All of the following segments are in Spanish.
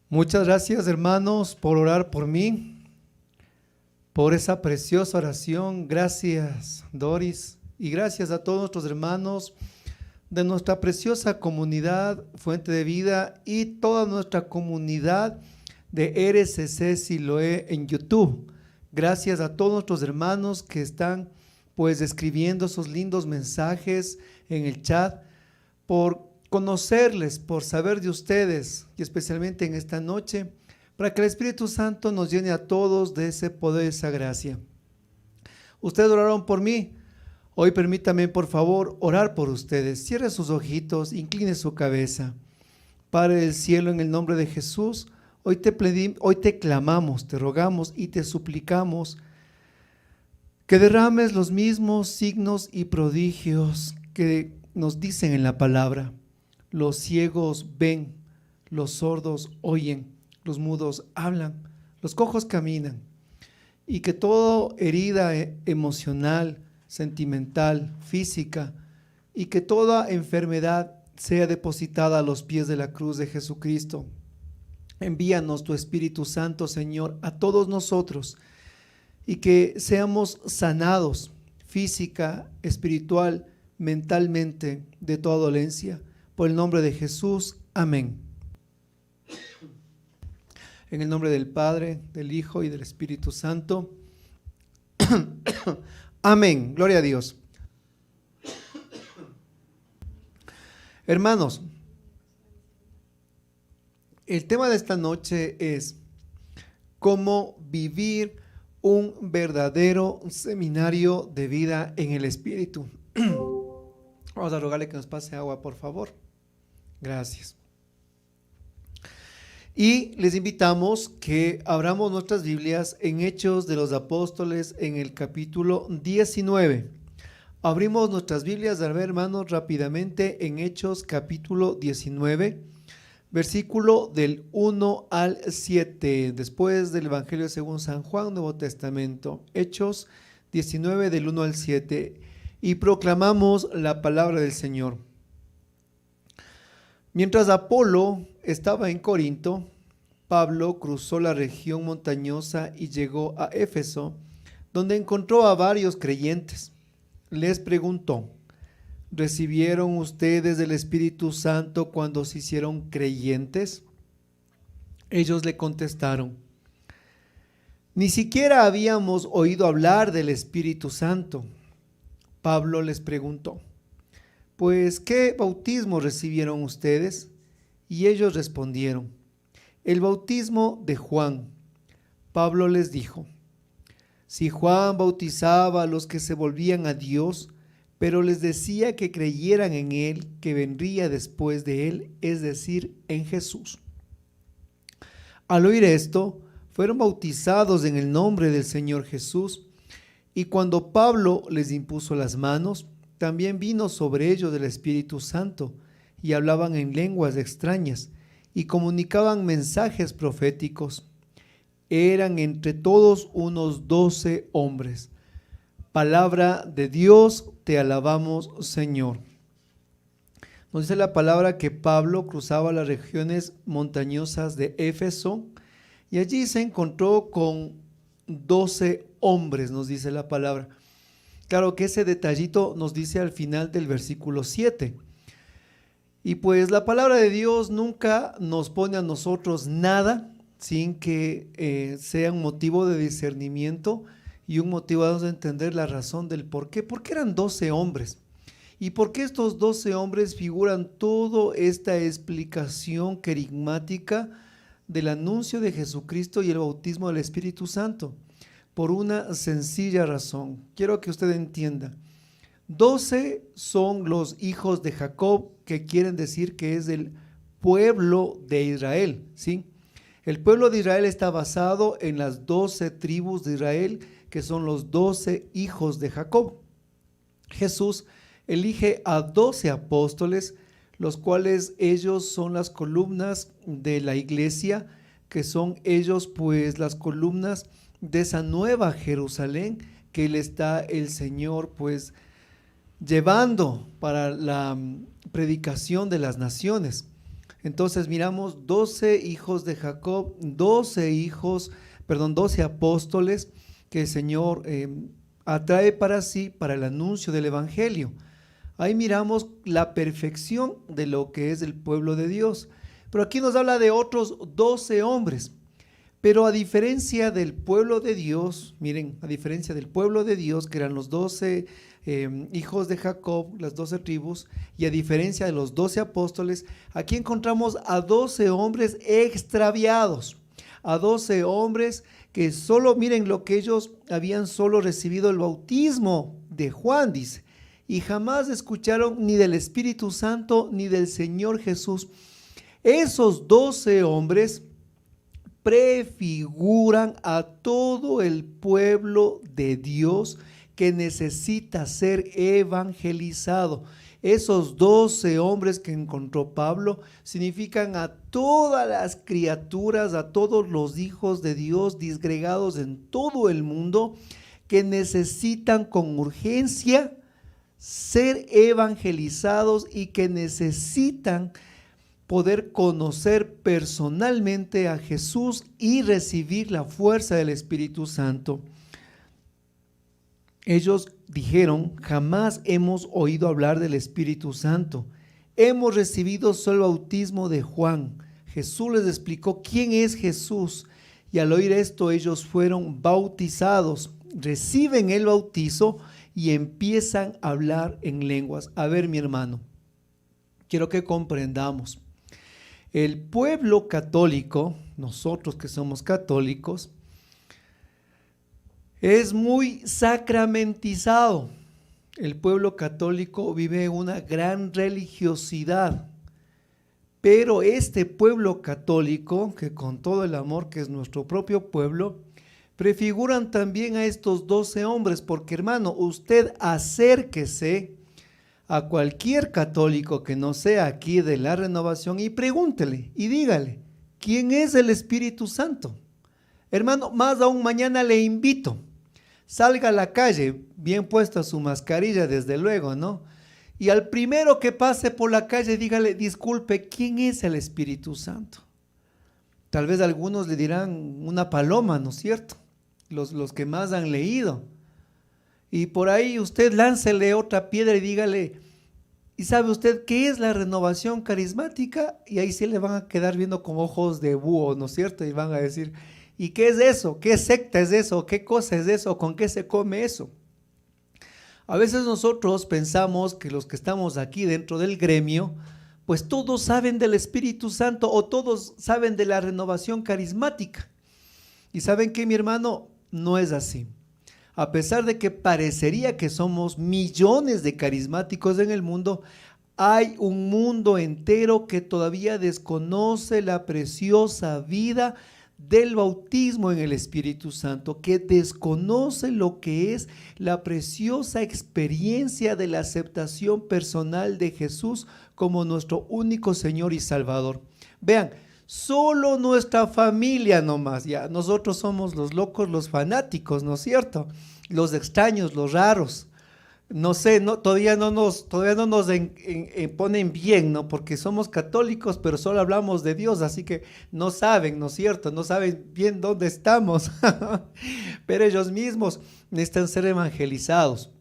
Muchas gracias, hermanos, por orar por mí, por esa preciosa oración. Gracias, Doris, y gracias a todos nuestros hermanos de nuestra preciosa comunidad Fuente de Vida y toda nuestra comunidad de RCC Siloé en YouTube. Gracias a todos nuestros hermanos que están pues escribiendo esos lindos mensajes en el chat, por conocerles, por saber de ustedes, y especialmente en esta noche, para que el Espíritu Santo nos llene a todos de ese poder, de esa gracia. Ustedes oraron por mí. Hoy permítame, por favor, orar por ustedes. Cierre sus ojitos, incline su cabeza. Padre del cielo, en el nombre de Jesús, hoy te clamamos, te rogamos y te suplicamos que derrames los mismos signos y prodigios que nos dicen en la palabra. Los ciegos ven, los sordos oyen, los mudos hablan, los cojos caminan, y que toda herida emocional, sentimental, física, y que toda enfermedad sea depositada a los pies de la cruz de Jesucristo. Envíanos tu Espíritu Santo, Señor, a todos nosotros, y que seamos sanados física, espiritual, mentalmente, de toda dolencia. Por el nombre de Jesús, amén. En el nombre del Padre, del Hijo y del Espíritu Santo. Amén. Gloria a Dios. Hermanos, el tema de esta noche es cómo vivir un verdadero seminario de vida en el Espíritu. Vamos a rogarle que nos pase agua, por favor. Gracias. Y les invitamos que abramos nuestras Biblias en Hechos de los Apóstoles en el capítulo 19. Abrimos nuestras Biblias, a ver, hermanos, rápidamente en Hechos capítulo 19, versículo del 1 al 7, después del Evangelio según San Juan, Nuevo Testamento. Hechos 19 del 1 al 7, y proclamamos la palabra del Señor. Mientras Apolo estaba en Corinto, Pablo cruzó la región montañosa y llegó a Éfeso, donde encontró a varios creyentes. Les preguntó: ¿recibieron ustedes el Espíritu Santo cuando se hicieron creyentes? Ellos le contestaron: ni siquiera habíamos oído hablar del Espíritu Santo. Pablo les preguntó: pues, ¿qué bautismo recibieron ustedes? Y ellos respondieron: el bautismo de Juan. Pablo les dijo: si Juan bautizaba a los que se volvían a Dios, pero les decía que creyeran en él que vendría después de él, es decir, en Jesús. Al oír esto, fueron bautizados en el nombre del Señor Jesús, y cuando Pablo les impuso las manos, también vino sobre ellos el Espíritu Santo, y hablaban en lenguas extrañas, y comunicaban mensajes proféticos. Eran entre todos unos 12 hombres. Palabra de Dios, te alabamos, Señor. Nos dice la palabra que Pablo cruzaba las regiones montañosas de Éfeso, y allí se encontró con 12 hombres, nos dice la palabra. Claro que ese detallito nos dice al final del versículo 7. Y pues la palabra de Dios nunca nos pone a nosotros nada sin que sea un motivo de discernimiento y un motivo de entender la razón del por qué. ¿Por qué eran 12 hombres? ¿Y por qué estos 12 hombres figuran toda esta explicación querigmática del anuncio de Jesucristo y el bautismo del Espíritu Santo? Por una sencilla razón. Quiero que usted entienda. 12 son los hijos de Jacob, que quieren decir que es el pueblo de Israel, ¿sí? El pueblo de Israel está basado en las 12 tribus de Israel, que son los 12 hijos de Jacob. Jesús elige a 12 apóstoles, los cuales ellos son las columnas de la iglesia, que son ellos pues las columnas de esa nueva Jerusalén que le está el Señor pues llevando para la predicación de las naciones. Entonces miramos 12 hijos de Jacob, 12 apóstoles que el Señor atrae para sí para el anuncio del Evangelio. Ahí miramos la perfección de lo que es el pueblo de Dios. Pero aquí nos habla de otros 12 hombres. Pero a diferencia del pueblo de Dios, miren, a diferencia del pueblo de Dios, que eran los 12 hijos de Jacob, las 12 tribus, y a diferencia de los 12 apóstoles, aquí encontramos a 12 hombres extraviados, a 12 hombres que solo, miren lo que ellos habían solo recibido el bautismo de Juan, dice, y jamás escucharon ni del Espíritu Santo ni del Señor Jesús. Esos 12 hombres prefiguran a todo el pueblo de Dios que necesita ser evangelizado. Esos 12 hombres que encontró Pablo significan a todas las criaturas, a todos los hijos de Dios disgregados en todo el mundo que necesitan con urgencia ser evangelizados y que necesitan poder conocer personalmente a Jesús y recibir la fuerza del Espíritu Santo. Ellos dijeron, jamás hemos oído hablar del Espíritu Santo. Hemos recibido solo el bautismo de Juan. Jesús les explicó quién es Jesús y al oír esto ellos fueron bautizados, reciben el bautizo y empiezan a hablar en lenguas. A ver, mi hermano, quiero que comprendamos. El pueblo católico, nosotros que somos católicos, es muy sacramentizado. El pueblo católico vive una gran religiosidad, pero este pueblo católico, que con todo el amor que es nuestro propio pueblo, prefiguran también a estos 12 hombres, porque hermano, usted acérquese a cualquier católico que no sea aquí de la Renovación y pregúntele y dígale, ¿quién es el Espíritu Santo? Hermano, más aún mañana le invito, salga a la calle, bien puesta su mascarilla desde luego, ¿no? Y al primero que pase por la calle dígale, disculpe, ¿quién es el Espíritu Santo? Tal vez algunos le dirán una paloma, ¿no es cierto? Los que más han leído. Y por ahí usted láncele otra piedra y dígale, ¿y sabe usted qué es la renovación carismática? Y ahí sí le van a quedar viendo con ojos de búho, ¿no es cierto? Y van a decir, ¿y qué es eso? ¿Qué secta es eso? ¿Qué cosa es eso? ¿Con qué se come eso? A veces nosotros pensamos que los que estamos aquí dentro del gremio, pues todos saben del Espíritu Santo o todos saben de la renovación carismática. ¿Y saben qué, mi hermano? No es así. A pesar de que parecería que somos millones de carismáticos en el mundo, hay un mundo entero que todavía desconoce la preciosa vida del bautismo en el Espíritu Santo, que desconoce lo que es la preciosa experiencia de la aceptación personal de Jesús como nuestro único Señor y Salvador. Vean, solo nuestra familia nomás, ya, nosotros somos los locos, los fanáticos, ¿no es cierto? Los extraños, los raros, no sé, todavía no nos ponen bien, ¿no? Porque somos católicos, pero solo hablamos de Dios, así que no saben, ¿no es cierto? No saben bien dónde estamos, pero ellos mismos necesitan ser evangelizados.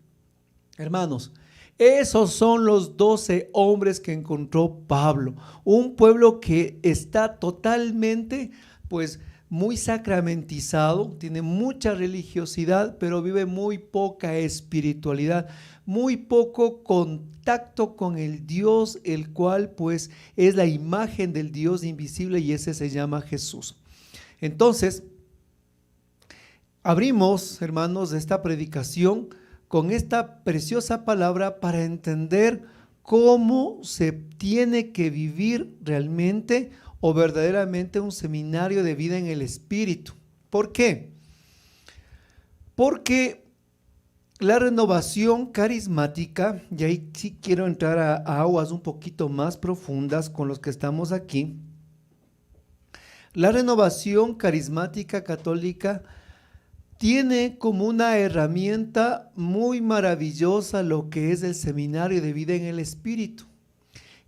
Hermanos, esos son los 12 hombres que encontró Pablo, un pueblo que está totalmente, pues, muy sacramentizado, tiene mucha religiosidad, pero vive muy poca espiritualidad, muy poco contacto con el Dios, el cual pues es la imagen del Dios invisible y ese se llama Jesús. Entonces, abrimos, hermanos, esta predicación con esta preciosa palabra para entender cómo se tiene que vivir realmente o verdaderamente un seminario de vida en el Espíritu. ¿Por qué? Porque la renovación carismática, y ahí sí quiero entrar a aguas un poquito más profundas con los que estamos aquí, la renovación carismática católica tiene como una herramienta muy maravillosa lo que es el seminario de vida en el Espíritu.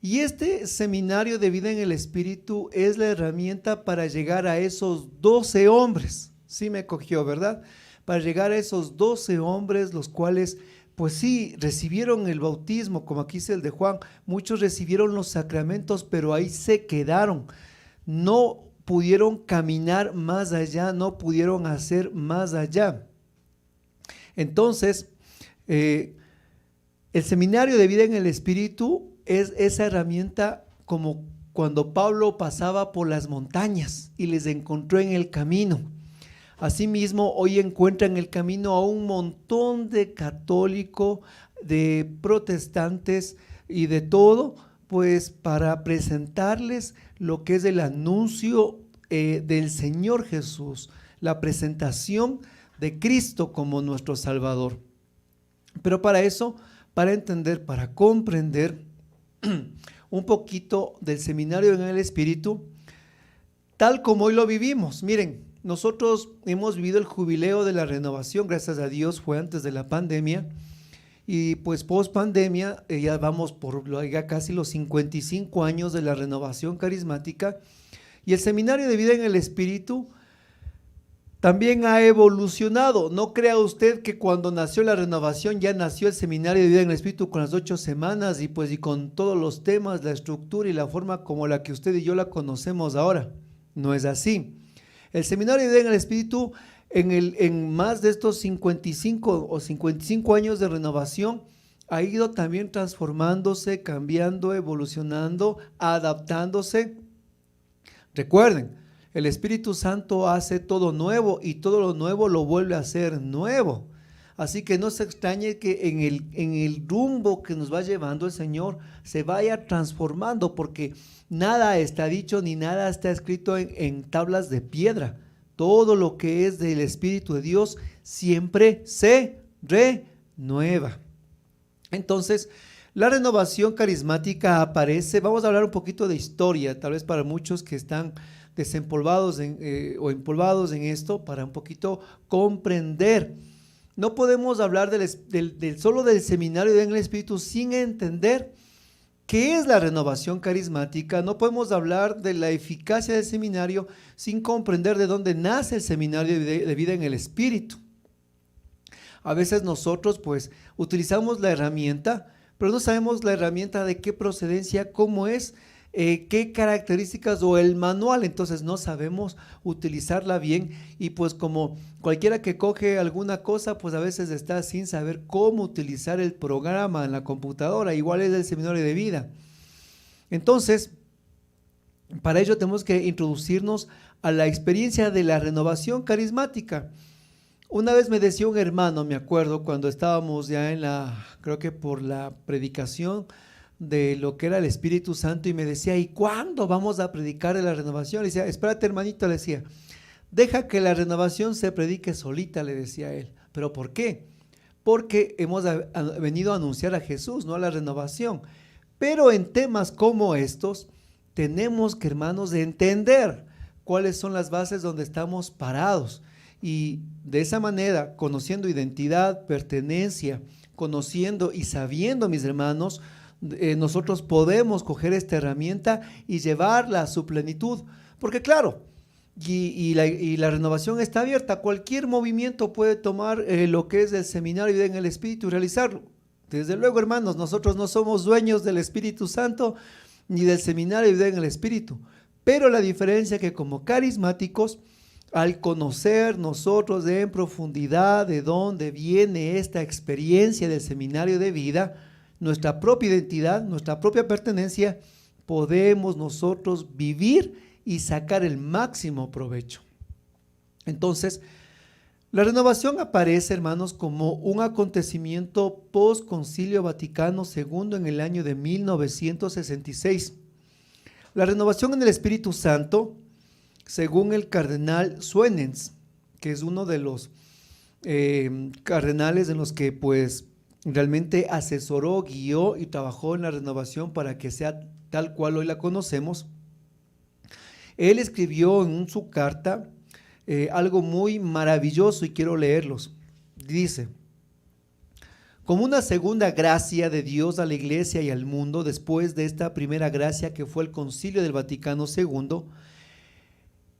Y este seminario de vida en el Espíritu es la herramienta para llegar a esos 12 hombres. Sí me cogió, ¿verdad? Para llegar a esos 12 hombres, los cuales, pues sí, recibieron el bautismo, como aquí dice el de Juan. Muchos recibieron los sacramentos, pero ahí se quedaron. No pudieron caminar más allá, no pudieron hacer más allá. Entonces, el seminario de vida en el Espíritu es esa herramienta como cuando Pablo pasaba por las montañas y les encontró en el camino. Asimismo, hoy encuentra en el camino a un montón de católicos, de protestantes y de todo, pues para presentarles lo que es el anuncio del Señor Jesús, la presentación de Cristo como nuestro Salvador. Pero para eso, para entender, para comprender un poquito del seminario en el Espíritu, tal como hoy lo vivimos. Miren, nosotros hemos vivido el jubileo de la renovación, gracias a Dios, fue antes de la pandemia, y pues post pandemia ya vamos por ya casi los 55 años de la renovación carismática, y el seminario de vida en el Espíritu también ha evolucionado. No crea usted que cuando nació la renovación ya nació el seminario de vida en el Espíritu con las 8 semanas y pues y con todos los temas, la estructura y la forma como la que usted y yo la conocemos ahora. No es así. El seminario de vida en el Espíritu en más de estos 55 años de renovación ha ido también transformándose, cambiando, evolucionando, adaptándose. Recuerden, el Espíritu Santo hace todo nuevo y todo lo nuevo lo vuelve a hacer nuevo. Así que no se extrañe que en el rumbo que nos va llevando el Señor se vaya transformando, porque nada está dicho ni nada está escrito en tablas de piedra. Todo lo que es del Espíritu de Dios siempre se renueva. Entonces, la renovación carismática aparece. Vamos a hablar un poquito de historia, tal vez para muchos que están desempolvados o empolvados en esto, para un poquito comprender. No podemos hablar solo del seminario en el Espíritu sin entender qué es la renovación carismática. No podemos hablar de la eficacia del seminario sin comprender de dónde nace el seminario de vida en el Espíritu. A veces nosotros pues utilizamos la herramienta, pero no sabemos la herramienta de qué procedencia, cómo es, qué características o el manual, entonces no sabemos utilizarla bien y pues como cualquiera que coge alguna cosa, pues a veces está sin saber cómo utilizar el programa en la computadora, igual es el seminario de vida. Entonces, para ello tenemos que introducirnos a la experiencia de la renovación carismática. Una vez me decía un hermano, me acuerdo, cuando estábamos ya creo que por la predicación de lo que era el Espíritu Santo, y me decía, ¿y cuándo vamos a predicar de la renovación? Le decía, espérate hermanito, le decía, deja que la renovación se predique solita, le decía él. ¿Pero por qué? Porque hemos venido a anunciar a Jesús, no a la renovación. Pero en temas como estos, tenemos que, hermanos, entender cuáles son las bases donde estamos parados. Y de esa manera, conociendo identidad, pertenencia, conociendo y sabiendo, mis hermanos, nosotros podemos coger esta herramienta y llevarla a su plenitud, porque claro, y la renovación está abierta. Cualquier movimiento puede tomar lo que es el seminario en el Espíritu y realizarlo. Desde luego, hermanos, nosotros no somos dueños del Espíritu Santo ni del seminario en el Espíritu, pero la diferencia es que como carismáticos, al conocer nosotros en profundidad de dónde viene esta experiencia del seminario de vida, nuestra propia identidad, nuestra propia pertenencia, podemos nosotros vivir y sacar el máximo provecho. Entonces, la renovación aparece, hermanos, como un acontecimiento post Concilio Vaticano II en el año de 1966. La renovación en el Espíritu Santo, según el cardenal Suenens, que es uno de los cardenales en los que pues realmente asesoró, guió y trabajó en la renovación para que sea tal cual hoy la conocemos. Él escribió en su carta algo muy maravilloso y quiero leerlos. Dice: como una segunda gracia de Dios a la iglesia y al mundo después de esta primera gracia que fue el Concilio del Vaticano II.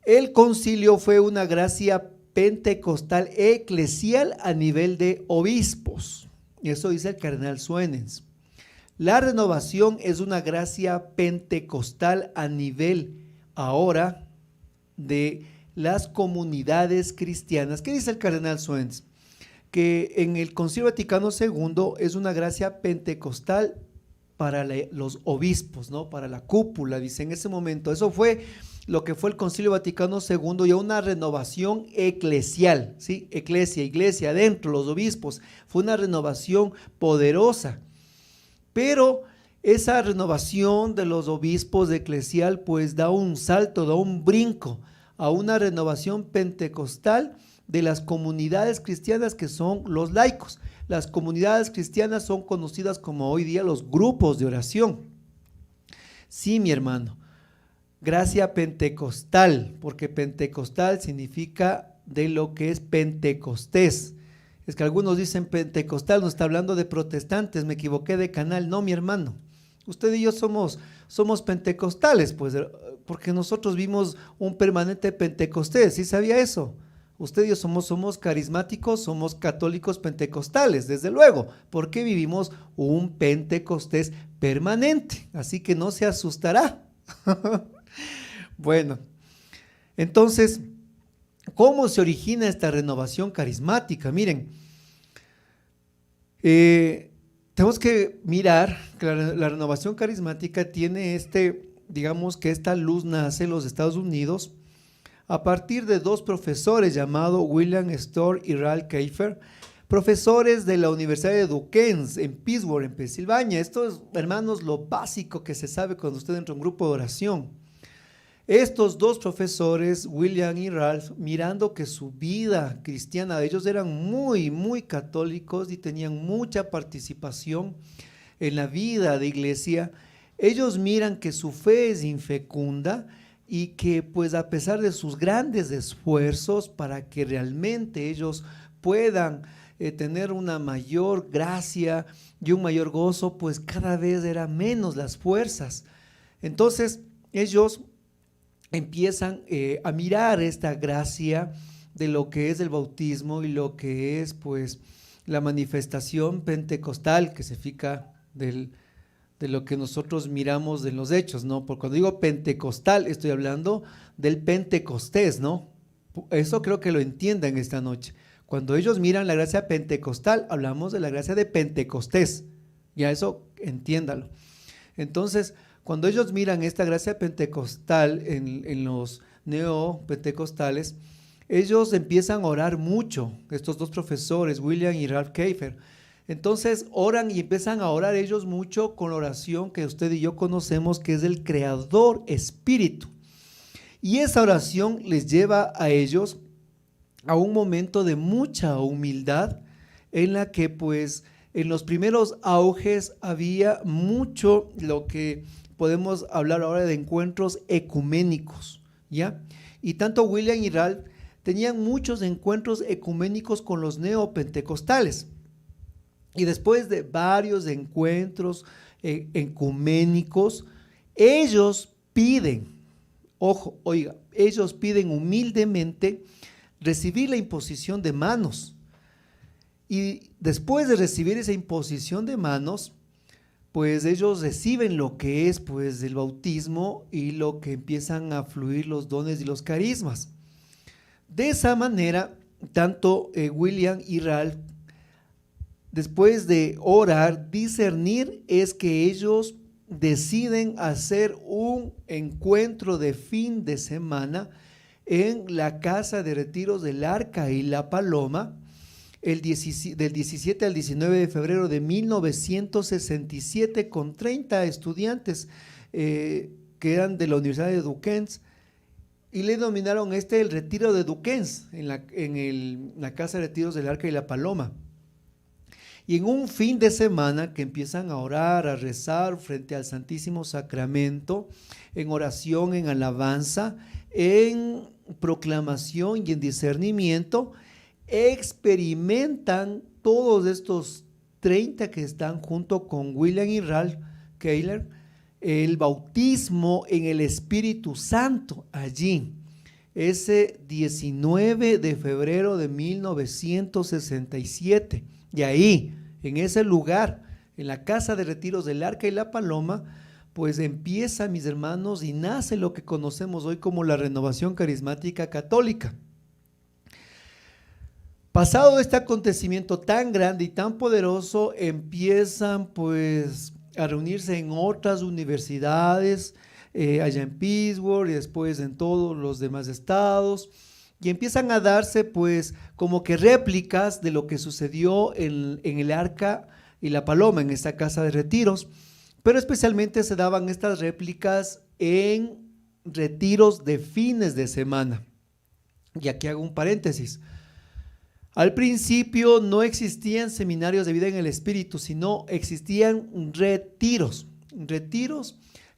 El concilio fue una gracia pentecostal eclesial a nivel de obispos. Eso dice el cardenal Suenens. La renovación es una gracia pentecostal a nivel ahora de las comunidades cristianas. ¿Qué dice el cardenal Suenens? Que en el Concilio Vaticano II es una gracia pentecostal para los obispos, ¿no? Para la cúpula, dice en ese momento. Eso fue lo que fue el Concilio Vaticano II y una renovación eclesial, ¿sí? Iglesia, adentro, los obispos. Fue una renovación poderosa. Pero esa renovación de los obispos eclesial pues da un salto, da un brinco a una renovación pentecostal de las comunidades cristianas que son los laicos. Las comunidades cristianas son conocidas como hoy día los grupos de oración. Sí, mi hermano, gracia pentecostal, porque pentecostal significa de lo que es Pentecostés. Es que algunos dicen pentecostal, no está hablando de protestantes, me equivoqué de canal. No, mi hermano, usted y yo somos pentecostales, pues, porque nosotros vimos un permanente Pentecostés. ¿Sí sabía eso? Usted y yo somos carismáticos, somos católicos pentecostales, desde luego, porque vivimos un Pentecostés permanente, así que no se asustará. Bueno, entonces, ¿cómo se origina esta renovación carismática? Miren, tenemos que mirar que la renovación carismática tiene digamos que esta luz nace en los Estados Unidos a partir de dos profesores llamados William Storr y Ralph Kafer, profesores de la Universidad de Duquesne en Pittsburgh, en Pensilvania. Esto es, hermanos, lo básico que se sabe cuando usted entra en un grupo de oración. Estos dos profesores, William y Ralph, mirando que su vida cristiana, ellos eran muy, muy católicos y tenían mucha participación en la vida de iglesia, ellos miran que su fe es infecunda y que pues a pesar de sus grandes esfuerzos para que realmente ellos puedan tener una mayor gracia y un mayor gozo, pues cada vez eran menos las fuerzas. Entonces ellos empiezan a mirar esta gracia de lo que es el bautismo y lo que es pues la manifestación pentecostal que se fica de lo que nosotros miramos en los hechos, ¿no? Porque cuando digo pentecostal estoy hablando del Pentecostés, ¿no? Eso creo que lo entiendan esta noche. Cuando ellos miran la gracia pentecostal, hablamos de la gracia de Pentecostés. Ya eso entiéndalo. Entonces, cuando ellos miran esta gracia pentecostal en los neopentecostales, ellos empiezan a orar mucho, estos dos profesores, William y Ralph Kafer. Entonces oran y empiezan a orar ellos mucho con la oración que usted y yo conocemos, que es el Creador Espíritu. Y esa oración les lleva a ellos a un momento de mucha humildad, en la que pues en los primeros auges había mucho lo que podemos hablar ahora de encuentros ecuménicos, ¿ya? Y tanto William y Ralph tenían muchos encuentros ecuménicos con los neopentecostales. Y después de varios encuentros ecuménicos, ellos piden, ojo, oiga, ellos piden humildemente recibir la imposición de manos. Y después de recibir esa imposición de manos, pues ellos reciben lo que es pues el bautismo y lo que empiezan a fluir los dones y los carismas. De esa manera, tanto William y Ralph, después de orar, discernir, es que ellos deciden hacer un encuentro de fin de semana en la casa de retiros del Arca y la Paloma, del 17 al 19 de febrero de 1967, con 30 estudiantes que eran de la Universidad de Duquesne, y le denominaron el retiro de Duquesne en la casa de retiros del Arca y la Paloma. Y en un fin de semana que empiezan a orar, a rezar frente al Santísimo Sacramento, en oración, en alabanza, en proclamación y en discernimiento, experimentan todos estos 30 que están junto con William y Ralph Keller, el bautismo en el Espíritu Santo allí, ese 19 de febrero de 1967. Y ahí, en ese lugar, en la casa de retiros del Arca y la Paloma, pues empieza, mis hermanos, y nace lo que conocemos hoy como la Renovación Carismática Católica. Pasado este acontecimiento tan grande y tan poderoso, empiezan pues a reunirse en otras universidades, allá en Pittsburgh y después en todos los demás estados, y empiezan a darse pues como que réplicas de lo que sucedió en el Arca y la Paloma, en esta casa de retiros, pero especialmente se daban estas réplicas en retiros de fines de semana. Y aquí hago un paréntesis. Al principio no existían seminarios de vida en el Espíritu, sino existían retiros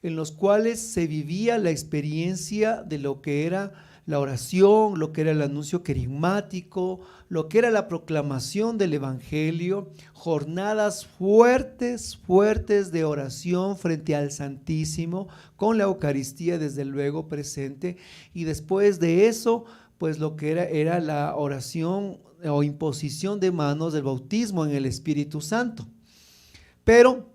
en los cuales se vivía la experiencia de lo que era la oración, lo que era el anuncio querigmático, lo que era la proclamación del Evangelio, jornadas fuertes de oración frente al Santísimo, con la Eucaristía desde luego presente, y después de eso, pues lo que era la oración o imposición de manos del bautismo en el Espíritu Santo. Pero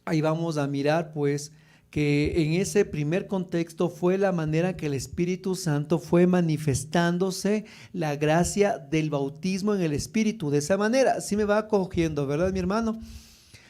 ahí vamos a mirar pues que en ese primer contexto fue la manera en que el Espíritu Santo fue manifestándose la gracia del bautismo en el Espíritu. De esa manera, sí me va cogiendo, ¿verdad, mi hermano?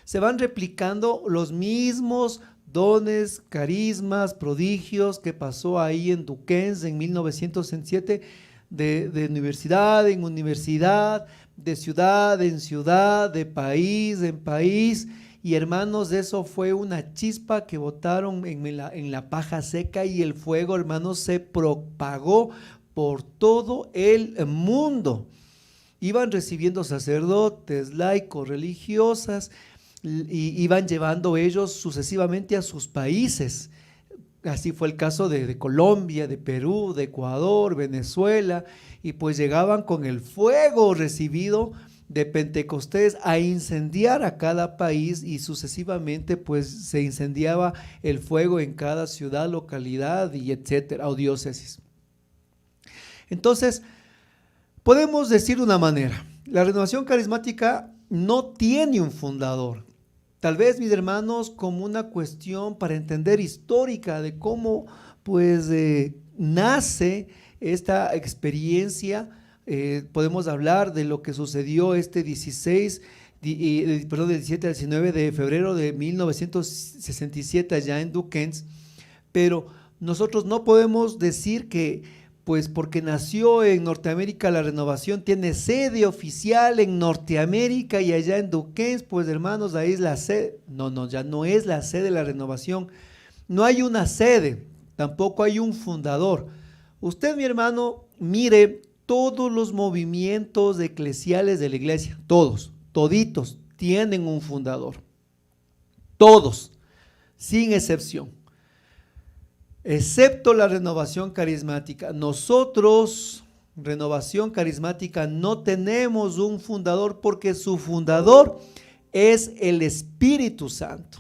Se van replicando los mismos dones, carismas, prodigios que pasó ahí en Duquesne en 1907, de universidad en universidad, de ciudad en ciudad, de país en país. Y hermanos, eso fue una chispa que botaron en la paja seca, y el fuego, hermanos, se propagó por todo el mundo. Iban recibiendo sacerdotes, laicos, religiosas, y iban llevando ellos sucesivamente a sus países. Así fue el caso de Colombia, de Perú, de Ecuador, Venezuela, y pues llegaban con el fuego recibido de Pentecostés a incendiar a cada país, y sucesivamente pues se incendiaba el fuego en cada ciudad, localidad y etcétera, o diócesis. Entonces, podemos decir de una manera, la renovación carismática no tiene un fundador. Tal vez, mis hermanos, como una cuestión para entender histórica de cómo pues nace esta experiencia, podemos hablar de lo que sucedió este 17 al 19 de febrero de 1967 allá en Duquesne, pero nosotros no podemos decir que pues porque nació en Norteamérica la renovación tiene sede oficial en Norteamérica y allá en Duquesne, pues hermanos, ahí es la sede. No, ya no es la sede de la renovación. No hay una sede, tampoco hay un fundador. Usted, mi hermano, mire todos los movimientos eclesiales de la iglesia, toditos tienen un fundador. Todos, sin excepción. Excepto la renovación carismática. Nosotros, renovación carismática, no tenemos un fundador, porque su fundador es el Espíritu Santo.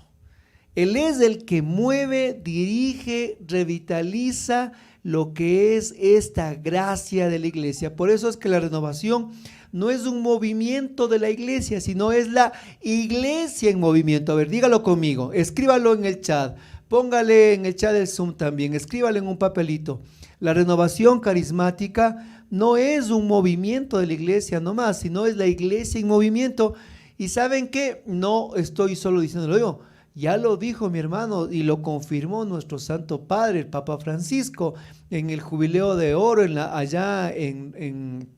Él es el que mueve, dirige, revitaliza lo que es esta gracia de la iglesia. Por eso es que la renovación no es un movimiento de la iglesia, sino es la iglesia en movimiento. A ver, dígalo conmigo, escríbalo en el chat. Póngale en el chat del Zoom también, escríbale en un papelito. La renovación carismática no es un movimiento de la iglesia nomás, sino es la iglesia en movimiento. ¿Y saben qué? No estoy solo diciéndolo yo, ya lo dijo mi hermano y lo confirmó nuestro Santo Padre, el Papa Francisco, en el Jubileo de Oro allá en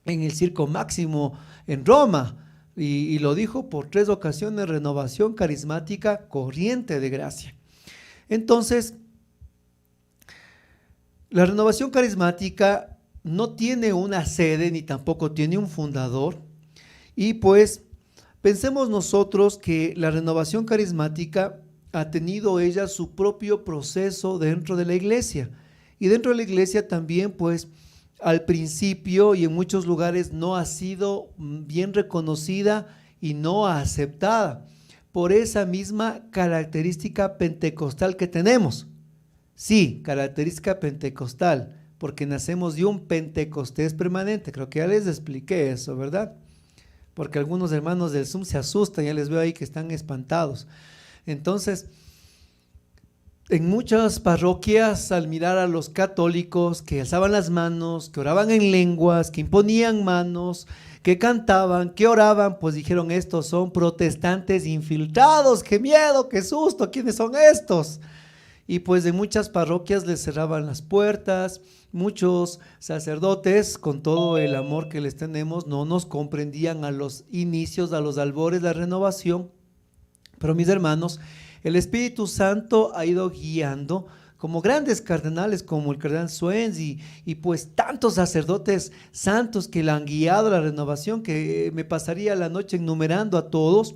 el Circo Máximo en Roma. Y lo dijo por 3 ocasiones: renovación carismática, corriente de gracia. Entonces, la renovación carismática no tiene una sede ni tampoco tiene un fundador, y pues pensemos nosotros que la renovación carismática ha tenido ella su propio proceso dentro de la iglesia, y dentro de la iglesia también pues al principio y en muchos lugares no ha sido bien reconocida y no aceptada por esa misma característica pentecostal que tenemos. Sí, característica pentecostal, porque nacemos de un Pentecostés permanente. Creo que ya les expliqué eso, ¿verdad? Porque algunos hermanos del Zoom se asustan, ya les veo ahí que están espantados. Entonces, en muchas parroquias, al mirar a los católicos que alzaban las manos, que oraban en lenguas, que imponían manos, que cantaban, que oraban, pues dijeron: estos son protestantes infiltrados, qué miedo, qué susto, ¿quiénes son estos? Y pues en muchas parroquias les cerraban las puertas. Muchos sacerdotes, con todo el amor que les tenemos, no nos comprendían a los inicios, a los albores de la renovación. Pero mis hermanos, el Espíritu Santo ha ido guiando, como grandes cardenales como el cardenal Suenz y pues tantos sacerdotes santos que le han guiado a la renovación, que me pasaría la noche enumerando a todos.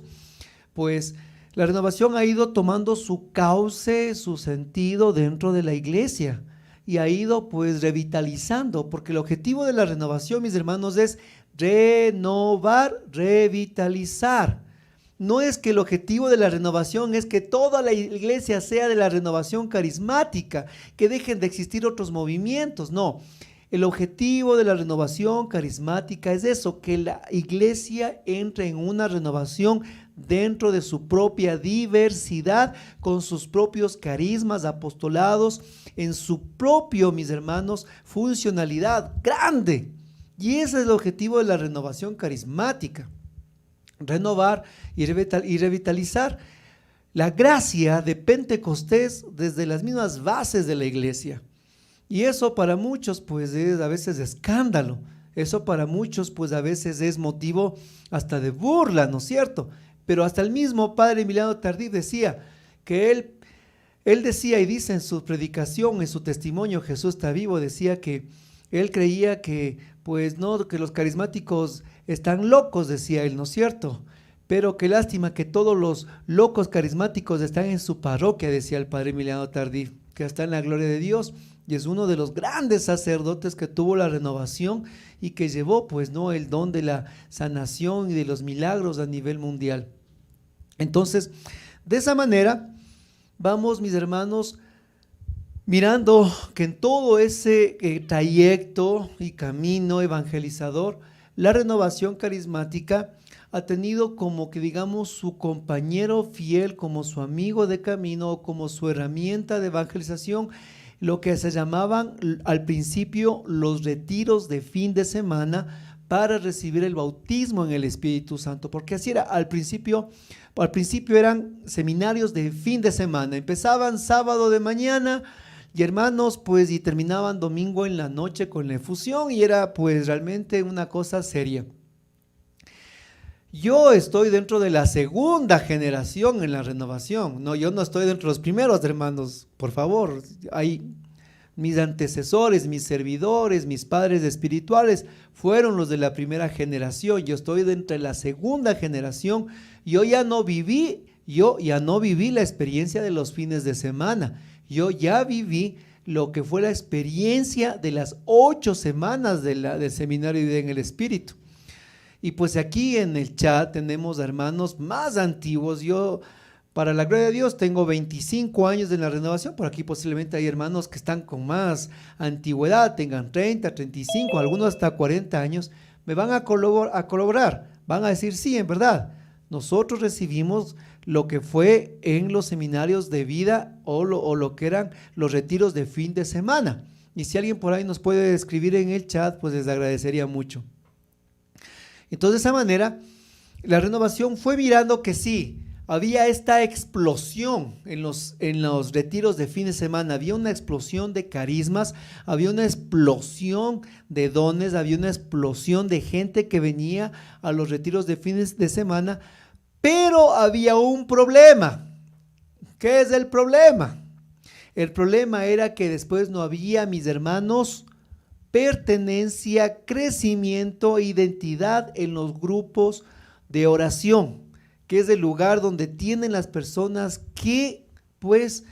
Pues la renovación ha ido tomando su cauce, su sentido dentro de la iglesia, y ha ido pues revitalizando, porque el objetivo de la renovación, mis hermanos, es renovar, revitalizar. No es que el objetivo de la renovación es que toda la iglesia sea de la renovación carismática, que dejen de existir otros movimientos, no. El objetivo de la renovación carismática es eso, que la iglesia entre en una renovación dentro de su propia diversidad, con sus propios carismas, apostolados, en su propio, mis hermanos, funcionalidad grande. Y ese es el objetivo de la renovación carismática. Renovar y revitalizar la gracia de Pentecostés desde las mismas bases de la iglesia. Y eso para muchos pues es a veces escándalo, eso para muchos pues a veces es motivo hasta de burla, ¿no es cierto? Pero hasta el mismo padre Emiliano Tardif decía que él decía y dice en su predicación, en su testimonio, Jesús está vivo, decía que él creía que pues no, que los carismáticos están locos, decía él, ¿no es cierto? Pero qué lástima que todos los locos carismáticos están en su parroquia, decía el padre Emiliano Tardif, que está en la gloria de Dios, y es uno de los grandes sacerdotes que tuvo la renovación y que llevó pues no el don de la sanación y de los milagros a nivel mundial. Entonces, de esa manera vamos, mis hermanos, mirando que en todo ese trayecto y camino evangelizador, la renovación carismática ha tenido como que digamos su compañero fiel, como su amigo de camino, como su herramienta de evangelización, lo que se llamaban al principio los retiros de fin de semana para recibir el bautismo en el Espíritu Santo, porque así era al principio eran seminarios de fin de semana, empezaban sábado de mañana, y hermanos, pues, y terminaban domingo en la noche con la efusión, y era pues realmente una cosa seria. Yo estoy dentro de la segunda generación en la renovación, no, yo no estoy dentro de los primeros, hermanos, por favor. Hay mis antecesores, mis servidores, mis padres espirituales fueron los de la primera generación. Yo estoy dentro de la segunda generación. Yo ya no viví la experiencia de los fines de semana. Yo ya viví lo que fue la experiencia de las 8 semanas del seminario de vida en el Espíritu. Y pues aquí en el chat tenemos hermanos más antiguos. Yo, para la gloria de Dios, tengo 25 años en la renovación. Por aquí posiblemente hay hermanos que están con más antigüedad, tengan 30, 35, algunos hasta 40 años. Me van a colaborar, van a decir: sí, en verdad, nosotros recibimos lo que fue en los seminarios de vida o lo que eran los retiros de fin de semana. Y si alguien por ahí nos puede escribir en el chat, pues les agradecería mucho. Entonces, de esa manera, la renovación fue mirando que sí, había esta explosión en los retiros de fin de semana, había una explosión de carismas, había una explosión de dones, había una explosión de gente que venía a los retiros de fines de semana, pero había un problema. ¿Qué es el problema? El problema era que después no había, mis hermanos, pertenencia, crecimiento e identidad en los grupos de oración, que es el lugar donde tienen las personas que pues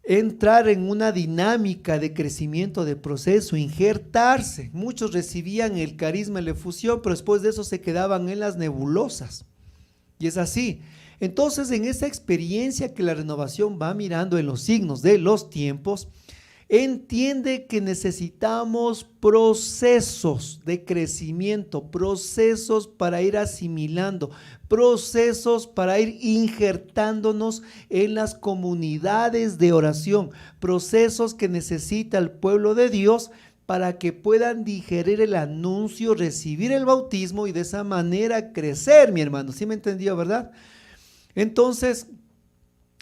entrar en una dinámica de crecimiento, de proceso, injertarse. Muchos recibían el carisma y la efusión, pero después de eso se quedaban en las nebulosas. Y es así. Entonces, en esa experiencia que la renovación va mirando en los signos de los tiempos, entiende que necesitamos procesos de crecimiento, procesos para ir asimilando, procesos para ir injertándonos en las comunidades de oración, procesos que necesita el pueblo de Dios para que puedan digerir el anuncio, recibir el bautismo y de esa manera crecer, mi hermano. ¿Sí me entendió, verdad? Entonces,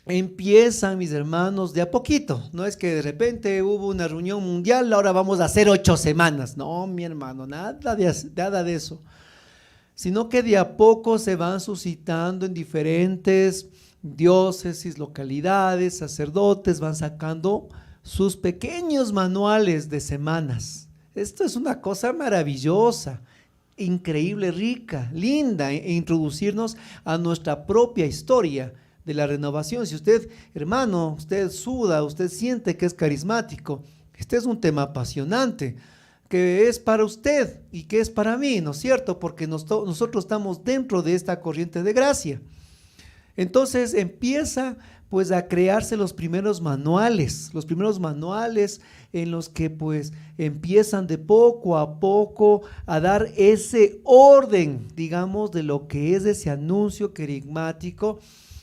empiezan, mis hermanos, de a poquito. No es que de repente hubo una reunión mundial, ahora vamos a hacer 8 semanas. No, mi hermano, nada de eso. Sino que de a poco se van suscitando en diferentes diócesis, localidades, sacerdotes, van sacando sus pequeños manuales de semanas. Esto es una cosa maravillosa, increíble, rica, linda, introducirnos a nuestra propia historia de la renovación. Si usted, hermano, usted suda, usted siente que es carismático, este es un tema apasionante, que es para usted y que es para mí, ¿no es cierto? Porque nosotros estamos dentro de esta corriente de gracia. Entonces empieza pues a crearse los primeros manuales en los que pues empiezan de poco a poco a dar ese orden, digamos, de lo que es ese anuncio querigmático,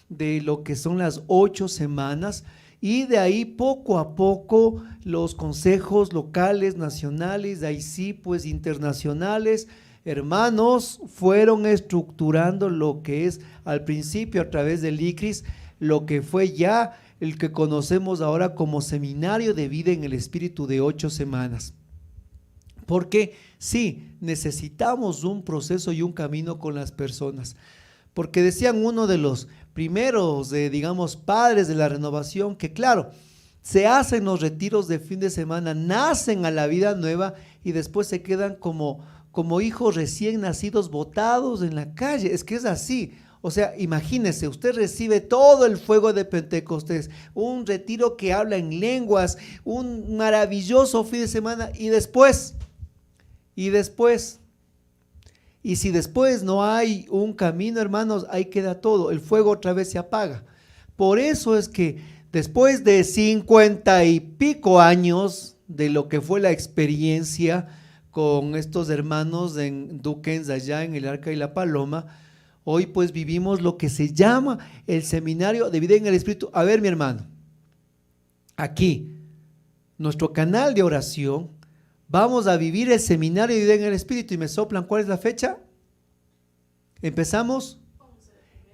de lo que son las 8 semanas, y de ahí poco a poco los consejos locales, nacionales, de ahí sí pues internacionales, hermanos, fueron estructurando lo que es al principio a través del ICRIS, lo que fue ya el que conocemos ahora como Seminario de Vida en el Espíritu de 8 semanas. Porque sí, necesitamos un proceso y un camino con las personas. Porque decían uno de los primeros, digamos, padres de la renovación, que claro, se hacen los retiros de fin de semana, nacen a la vida nueva y después se quedan como hijos recién nacidos botados en la calle. Es que es así. O sea, imagínese, usted recibe todo el fuego de Pentecostés, un retiro que habla en lenguas, un maravilloso fin de semana y después, y si después no hay un camino, hermanos, ahí queda todo, el fuego otra vez se apaga. Por eso es que después de 50 y pico años de lo que fue la experiencia con estos hermanos en Duquens, allá en el Arca y la Paloma, hoy pues vivimos lo que se llama el Seminario de Vida en el Espíritu. A ver, mi hermano, aquí, nuestro canal de oración, vamos a vivir el Seminario de Vida en el Espíritu y me soplan, ¿cuál es la fecha? Empezamos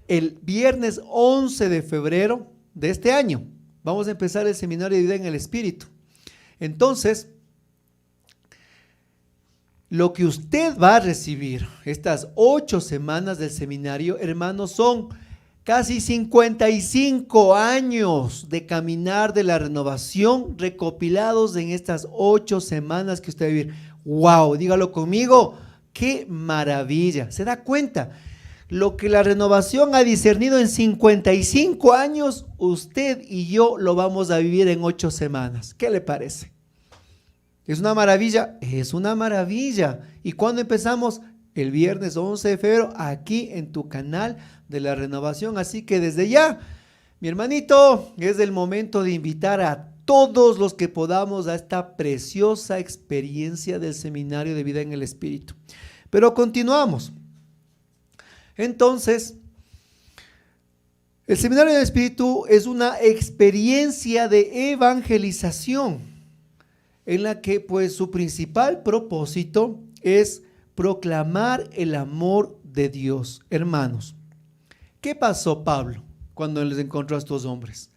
el viernes 11 de febrero de este año. Vamos a empezar el Seminario de Vida en el Espíritu. Entonces, lo que usted va a recibir, estas 8 semanas del seminario, hermanos, son casi 55 años de caminar de la renovación recopilados en estas 8 semanas que usted va a vivir. ¡Wow! Dígalo conmigo, ¡qué maravilla! ¿Se da cuenta? Lo que la renovación ha discernido en 55 años, usted y yo lo vamos a vivir en 8 semanas. ¿Qué le parece? ¿Es una maravilla? Es una maravilla. ¿Y cuándo empezamos? El viernes 11 de febrero, aquí en tu canal de la renovación. Así que desde ya, mi hermanito, es el momento de invitar a todos los que podamos a esta preciosa experiencia del Seminario de Vida en el Espíritu. Pero continuamos. Entonces, el Seminario del Espíritu es una experiencia de evangelización, en la que pues su principal propósito es proclamar el amor de Dios. Hermanos, ¿qué pasó Pablo cuando les encontró a estos hombres?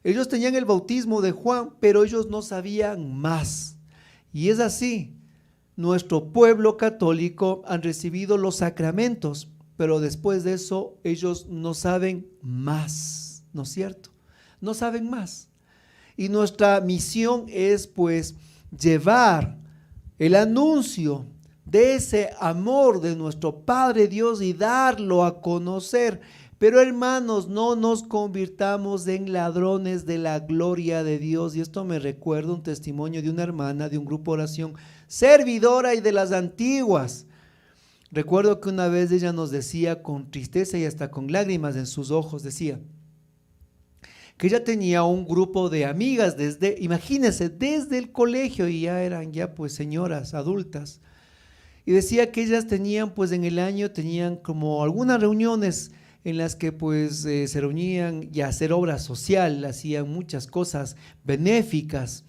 Ellos tenían el bautismo de Juan, pero ellos no sabían más. Y es así, nuestro pueblo católico han recibido los sacramentos, pero después de eso ellos no saben más, ¿no es cierto? No saben más. Y nuestra misión es pues llevar el anuncio de ese amor de nuestro Padre Dios y darlo a conocer, Pero hermanos, no nos convirtamos en ladrones de la gloria de Dios. Y esto me recuerda un testimonio de una hermana de un grupo de oración servidora y de las antiguas. Recuerdo que una vez ella nos decía con tristeza y hasta con lágrimas en sus ojos, decía que ella tenía un grupo de amigas imagínense, desde el colegio, y ya eran pues señoras adultas. Y decía que ellas tenían pues en el año, tenían como algunas reuniones en las que pues se reunían y a hacer obra social, hacían muchas cosas benéficas.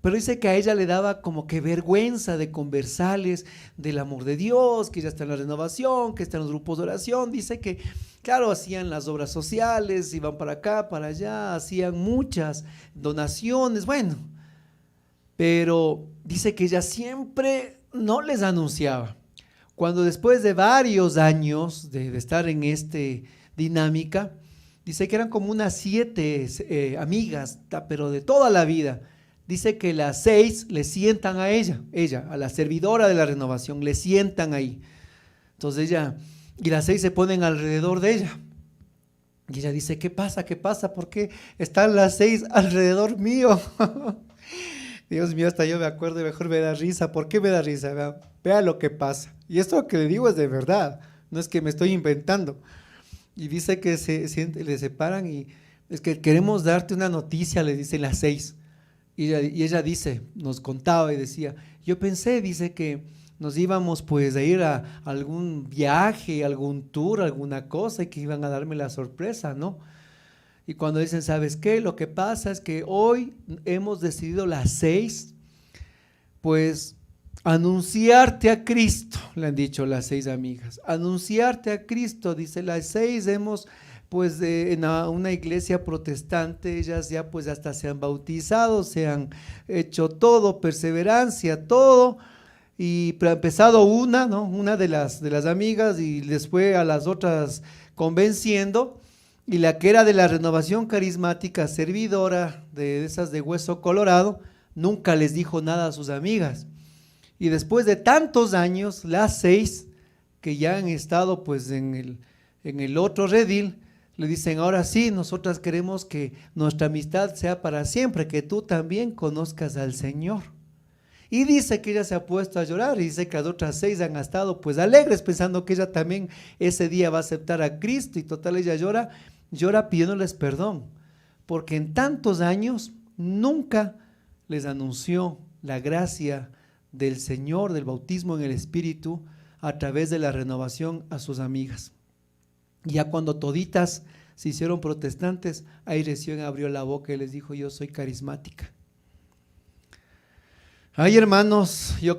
Pero dice que a ella le daba como que vergüenza de conversarles del amor de Dios, que ella está en la renovación, que está en los grupos de oración. Dice que, claro, hacían las obras sociales, iban para acá, para allá, hacían muchas donaciones, bueno. Pero dice que ella siempre no les anunciaba. Cuando después de varios años de estar en esta dinámica, dice que eran como unas 7 amigas, pero de toda la vida. Dice que las 6 le sientan a ella, a la servidora de la renovación, le sientan ahí. Entonces y las 6 se ponen alrededor de ella. Y ella dice, ¿qué pasa? ¿Qué pasa? ¿Por qué están las 6 alrededor mío? Dios mío, hasta yo me acuerdo y mejor me da risa. ¿Por qué me da risa? Vea lo que pasa. Y esto que le digo es de verdad, no es que me estoy inventando. Y dice que le separan y es que queremos darte una noticia, le dicen las 6. Y ella dice, nos contaba y decía, yo pensé, dice que nos íbamos pues a ir a algún viaje, algún tour, alguna cosa y que iban a darme la sorpresa, ¿no? Y cuando dicen, ¿sabes qué? Lo que pasa es que hoy hemos decidido las 6, pues anunciarte a Cristo, le han dicho las 6 amigas, anunciarte a Cristo, dice, las 6 hemos pues en una iglesia protestante, ellas ya pues hasta se han bautizado, se han hecho todo, perseverancia, todo, pero ha empezado una de las amigas y les fue a las otras convenciendo, y la que era de la renovación carismática, servidora de esas de hueso colorado, nunca les dijo nada a sus amigas. Y después de tantos años, las 6 que ya han estado pues en el otro redil, le dicen, ahora sí, nosotras queremos que nuestra amistad sea para siempre, que tú también conozcas al Señor. Y dice que ella se ha puesto a llorar y dice que las otras 6 han estado pues alegres pensando que ella también ese día va a aceptar a Cristo, y total ella llora pidiéndoles perdón, porque en tantos años nunca les anunció la gracia del Señor, del bautismo en el Espíritu a través de la renovación a sus amigas. Ya cuando toditas se hicieron protestantes, ahí recién abrió la boca y les dijo, yo soy carismática. Ay, hermanos, yo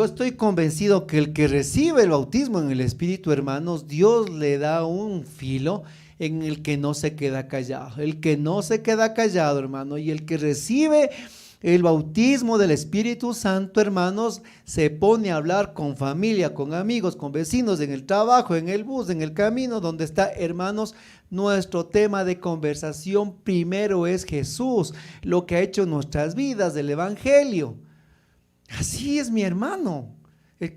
estoy convencido que el que recibe el bautismo en el Espíritu, hermanos, Dios le da un filo en el que no se queda callado. El que no se queda callado, hermano, y el que recibe el bautismo del Espíritu Santo, hermanos, se pone a hablar con familia, con amigos, con vecinos, en el trabajo, en el bus, en el camino, donde está, hermanos. Nuestro tema de conversación primero es Jesús, lo que ha hecho en nuestras vidas, del Evangelio. Así es, mi hermano.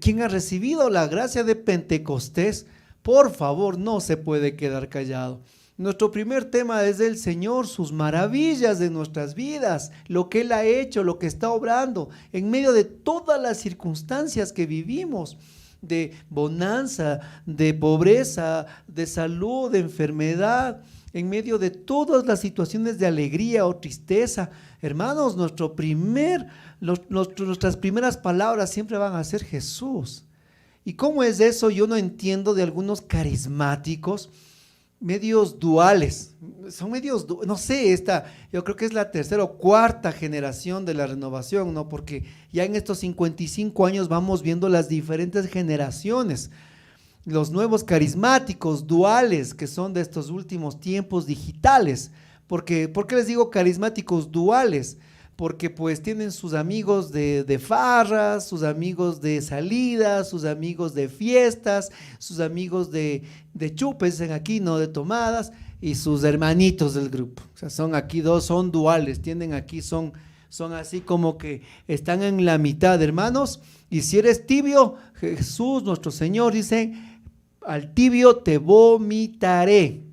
Quien ha recibido la gracia de Pentecostés, por favor, no se puede quedar callado. Nuestro primer tema es del Señor, sus maravillas de nuestras vidas, lo que Él ha hecho, lo que está obrando, en medio de todas las circunstancias que vivimos, de bonanza, de pobreza, de salud, de enfermedad, en medio de todas las situaciones de alegría o tristeza. Hermanos, nuestras primeras palabras siempre van a ser Jesús. ¿Y cómo es eso? Yo no entiendo de algunos carismáticos, medios duales, son medios, no sé, yo creo que es la tercera o cuarta generación de la renovación, ¿no? Porque ya en estos 55 años vamos viendo las diferentes generaciones, los nuevos carismáticos duales que son de estos últimos tiempos digitales. ¿Por qué les digo carismáticos duales? Porque pues tienen sus amigos de farras, sus amigos de salidas, sus amigos de fiestas, sus amigos de chupes en aquí, no de tomadas, y sus hermanitos del grupo. O sea, son aquí dos, son duales, tienen aquí, son así como que están en la mitad, hermanos. Y si eres tibio, Jesús, nuestro Señor, dice, al tibio te vomitaré.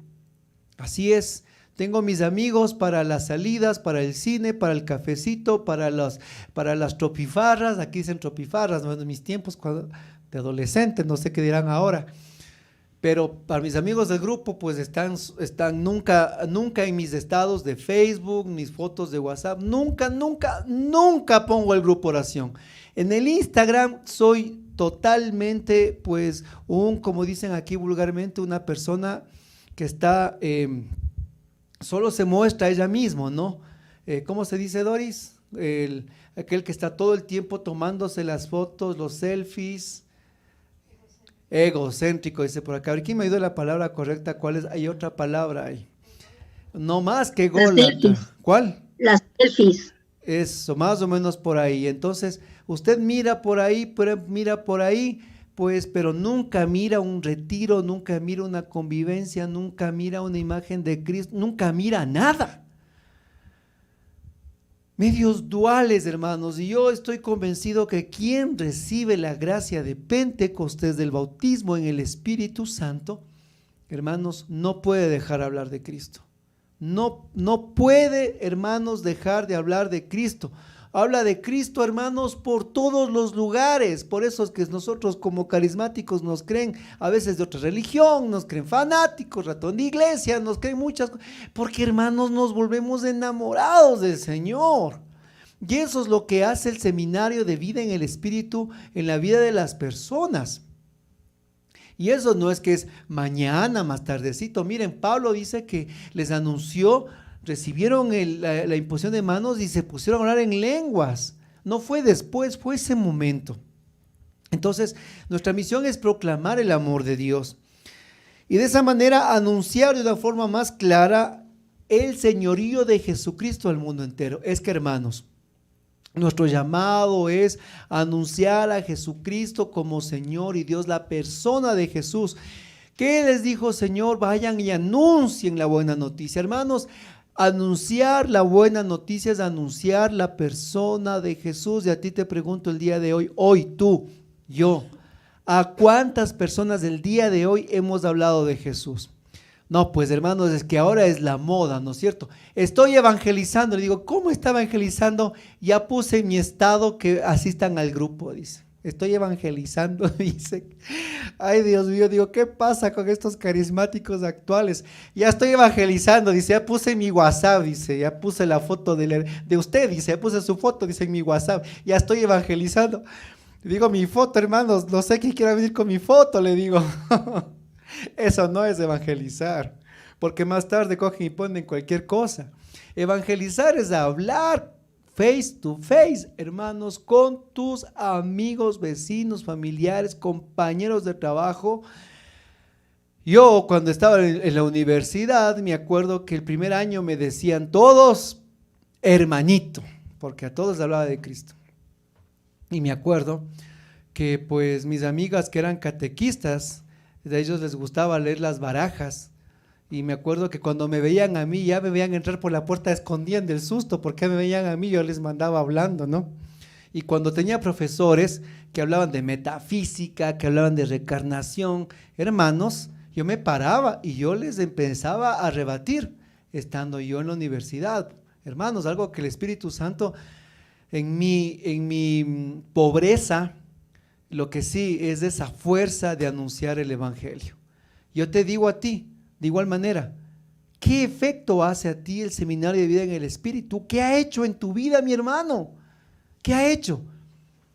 Así es. Tengo mis amigos para las salidas, para el cine, para el cafecito, para las tropifarras. Aquí dicen tropifarras, ¿no? En mis tiempos de adolescente, no sé qué dirán ahora. Pero para mis amigos del grupo, pues están nunca en mis estados de Facebook, mis fotos de WhatsApp, nunca pongo el grupo oración. En el Instagram soy totalmente, pues, como dicen aquí vulgarmente, una persona que está, solo se muestra ella misma, ¿no? ¿Cómo se dice, Doris? Aquel que está todo el tiempo tomándose las fotos, los selfies. Egocéntrico, dice por acá. A ver, ¿quién me ayudó la palabra correcta? ¿Cuál es? Hay otra palabra ahí. No más que ególatra. ¿Cuál? Las selfies. Eso, más o menos por ahí. Entonces, usted mira por ahí, pues, pero nunca mira un retiro, nunca mira una convivencia, nunca mira una imagen de Cristo, nunca mira nada. Medios duales, hermanos, y yo estoy convencido que quien recibe la gracia de Pentecostés, del bautismo en el Espíritu Santo, hermanos, no puede dejar de hablar de Cristo. No puede, hermanos, dejar de hablar de Cristo. Habla de Cristo, hermanos, por todos los lugares. Por eso es que nosotros como carismáticos nos creen a veces de otra religión, nos creen fanáticos, ratón de iglesia, nos creen muchas cosas, porque, hermanos, nos volvemos enamorados del Señor. Y eso es lo que hace el seminario de vida en el Espíritu en la vida de las personas. Y eso no es que es mañana, más tardecito. Miren, Pablo dice que les anunció, recibieron la imposición de manos y se pusieron a hablar en lenguas. No fue después, fue ese momento. Entonces, nuestra misión es proclamar el amor de Dios. Y de esa manera anunciar de una forma más clara el señorío de Jesucristo al mundo entero. Es que, hermanos, nuestro llamado es anunciar a Jesucristo como Señor y Dios, la persona de Jesús. ¿Qué les dijo, Señor? Vayan y anuncien la buena noticia. Hermanos, anunciar la buena noticia es anunciar la persona de Jesús. Y a ti te pregunto el día de hoy tú, yo, ¿a cuántas personas del día de hoy hemos hablado de Jesús? No, pues, hermanos, es que ahora es la moda, ¿no es cierto? Estoy evangelizando, le digo, ¿cómo está evangelizando? Ya puse en mi estado que asistan al grupo, dice. Estoy evangelizando, dice. Ay, Dios mío, digo, ¿qué pasa con estos carismáticos actuales? Ya estoy evangelizando, dice, ya puse en mi WhatsApp, dice, ya puse la foto de usted, dice, ya puse su foto, dice, en mi WhatsApp, ya estoy evangelizando. Digo, mi foto, hermanos, no sé quién quiera venir con mi foto, le digo. Eso no es evangelizar, porque más tarde cogen y ponen cualquier cosa. Evangelizar es hablar face to face, hermanos, con tus amigos, vecinos, familiares, compañeros de trabajo. Yo cuando estaba en la universidad, me acuerdo que el primer año me decían todos hermanito, porque a todos hablaba de Cristo. Y me acuerdo que pues mis amigas que eran catequistas, de ellos les gustaba leer las barajas, y me acuerdo que cuando me veían a mí, ya me veían entrar por la puerta, escondían del susto, porque me veían a mí, yo les mandaba hablando, ¿no? Y cuando tenía profesores que hablaban de metafísica, que hablaban de reencarnación, hermanos, yo me paraba y yo les empezaba a rebatir, estando yo en la universidad. Hermanos, algo que el Espíritu Santo, en mi pobreza, lo que sí es esa fuerza de anunciar el evangelio. Yo te digo a ti, de igual manera, ¿qué efecto hace a ti el seminario de vida en el Espíritu? ¿Qué ha hecho en tu vida, mi hermano? ¿Qué ha hecho?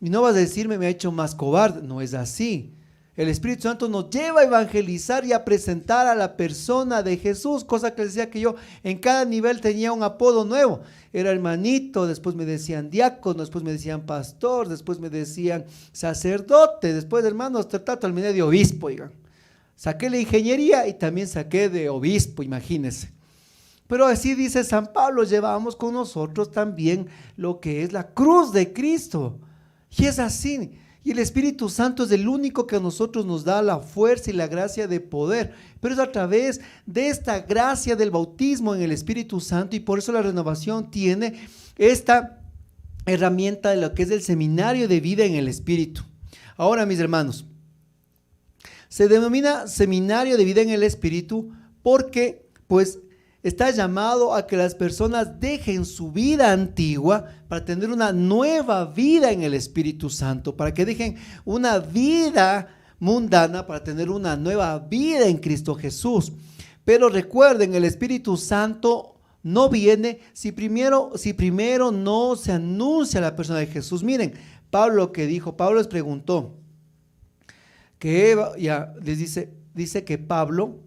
Y no vas a decirme, me ha hecho más cobarde. No es así. El Espíritu Santo nos lleva a evangelizar y a presentar a la persona de Jesús, cosa que les decía que yo en cada nivel tenía un apodo nuevo. Era hermanito, después me decían diácono, después me decían pastor, después me decían sacerdote, después, hermanos, trato al medio de obispo, oigan. Saqué la ingeniería y también saqué de obispo, imagínense. Pero así dice San Pablo, llevamos con nosotros también lo que es la cruz de Cristo. Y es así. Y el Espíritu Santo es el único que a nosotros nos da la fuerza y la gracia de poder. Pero es a través de esta gracia del bautismo en el Espíritu Santo, y por eso la renovación tiene esta herramienta de lo que es el seminario de vida en el Espíritu. Ahora, mis hermanos, Se denomina seminario de vida en el Espíritu porque pues está llamado a que las personas dejen su vida antigua para tener una nueva vida en el Espíritu Santo, para que dejen una vida mundana para tener una nueva vida en Cristo Jesús. Pero recuerden, el Espíritu Santo no viene si primero no se anuncia la persona de Jesús. Miren, Pablo lo que dijo, Pablo les preguntó, que ya les dice que Pablo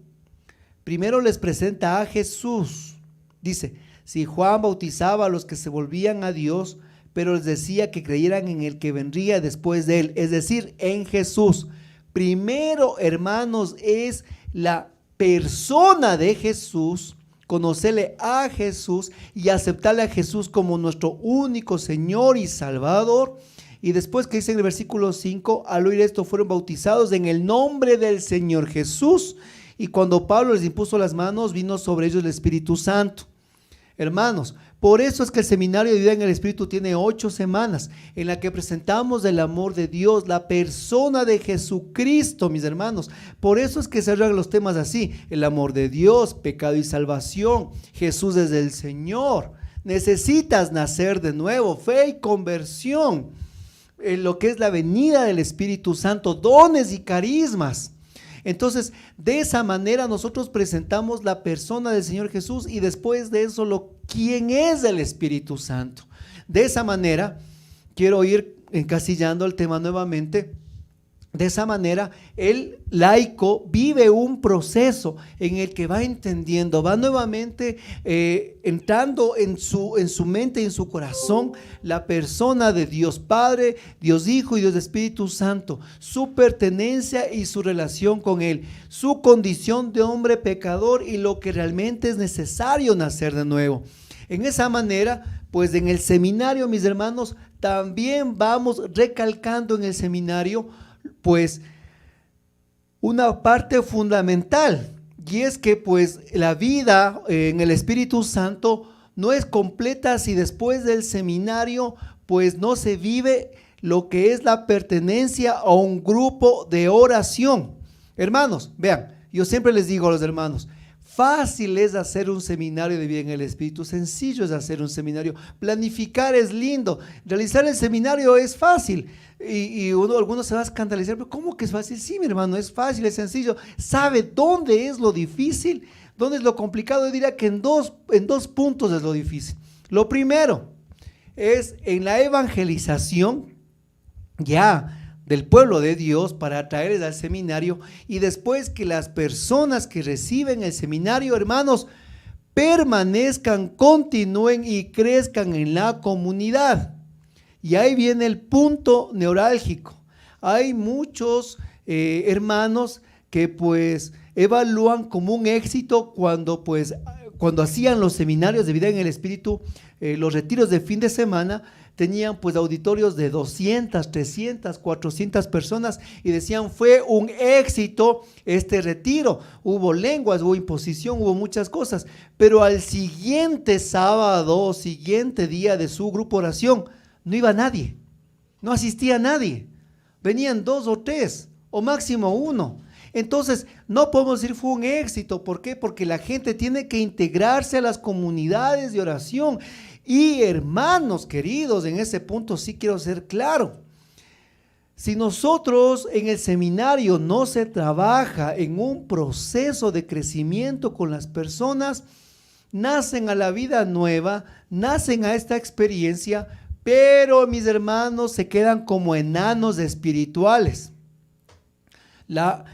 primero les presenta a Jesús. Dice, si Juan bautizaba a los que se volvían a Dios, pero les decía que creyeran en el que vendría después de él, es decir, en Jesús. Primero, hermanos, es la persona de Jesús, conocerle a Jesús y aceptarle a Jesús como nuestro único Señor y Salvador. Y después que dice en el versículo 5, al oír esto fueron bautizados en el nombre del Señor Jesús. Y cuando Pablo les impuso las manos, vino sobre ellos el Espíritu Santo. Hermanos, por eso es que el seminario de vida en el Espíritu tiene 8 semanas en la que presentamos el amor de Dios, la persona de Jesucristo, mis hermanos. Por eso es que se hablan los temas así: el amor de Dios, pecado y salvación, Jesús es el Señor, necesitas nacer de nuevo, fe y conversión, en lo que es la venida del Espíritu Santo, dones y carismas. Entonces, de esa manera nosotros presentamos la persona del Señor Jesús y después de eso quién es el Espíritu Santo. De esa manera, quiero ir encasillando el tema nuevamente. De esa manera, el laico vive un proceso en el que va entendiendo, va nuevamente entrando en su mente y en su corazón la persona de Dios Padre, Dios Hijo y Dios Espíritu Santo, su pertenencia y su relación con Él, su condición de hombre pecador y lo que realmente es necesario nacer de nuevo. En esa manera, pues en el seminario, mis hermanos, también vamos recalcando en el seminario pues una parte fundamental, y es que pues la vida en el Espíritu Santo no es completa si después del seminario pues no se vive lo que es la pertenencia a un grupo de oración. Hermanos, vean, yo siempre les digo a los hermanos, fácil es hacer un seminario de vida en el Espíritu, sencillo es hacer un seminario, planificar es lindo, realizar el seminario es fácil. Y algunos se va a escandalizar, pero ¿cómo que es fácil? Sí, mi hermano, es fácil, es sencillo. ¿Sabe dónde es lo difícil? ¿Dónde es lo complicado? Yo diría que en dos puntos es lo difícil. Lo primero es en la evangelización ya del pueblo de Dios para atraerles al seminario, y después que las personas que reciben el seminario, hermanos, permanezcan, continúen y crezcan en la comunidad. Y ahí viene el punto neurálgico. Hay muchos hermanos que pues evalúan como un éxito cuando hacían los seminarios de vida en el Espíritu, los retiros de fin de semana, tenían pues auditorios de 200, 300, 400 personas y decían fue un éxito este retiro, hubo lenguas, hubo imposición, hubo muchas cosas, pero al siguiente sábado, siguiente día de su grupo oración, no iba nadie, no asistía nadie, venían 2 o 3 o máximo 1. Entonces no podemos decir fue un éxito. ¿Por qué? Porque la gente tiene que integrarse a las comunidades de oración. Y hermanos queridos, en ese punto sí quiero ser claro. Si nosotros en el seminario no se trabaja en un proceso de crecimiento con las personas, nacen a la vida nueva, nacen a esta experiencia, pero mis hermanos se quedan como enanos espirituales. La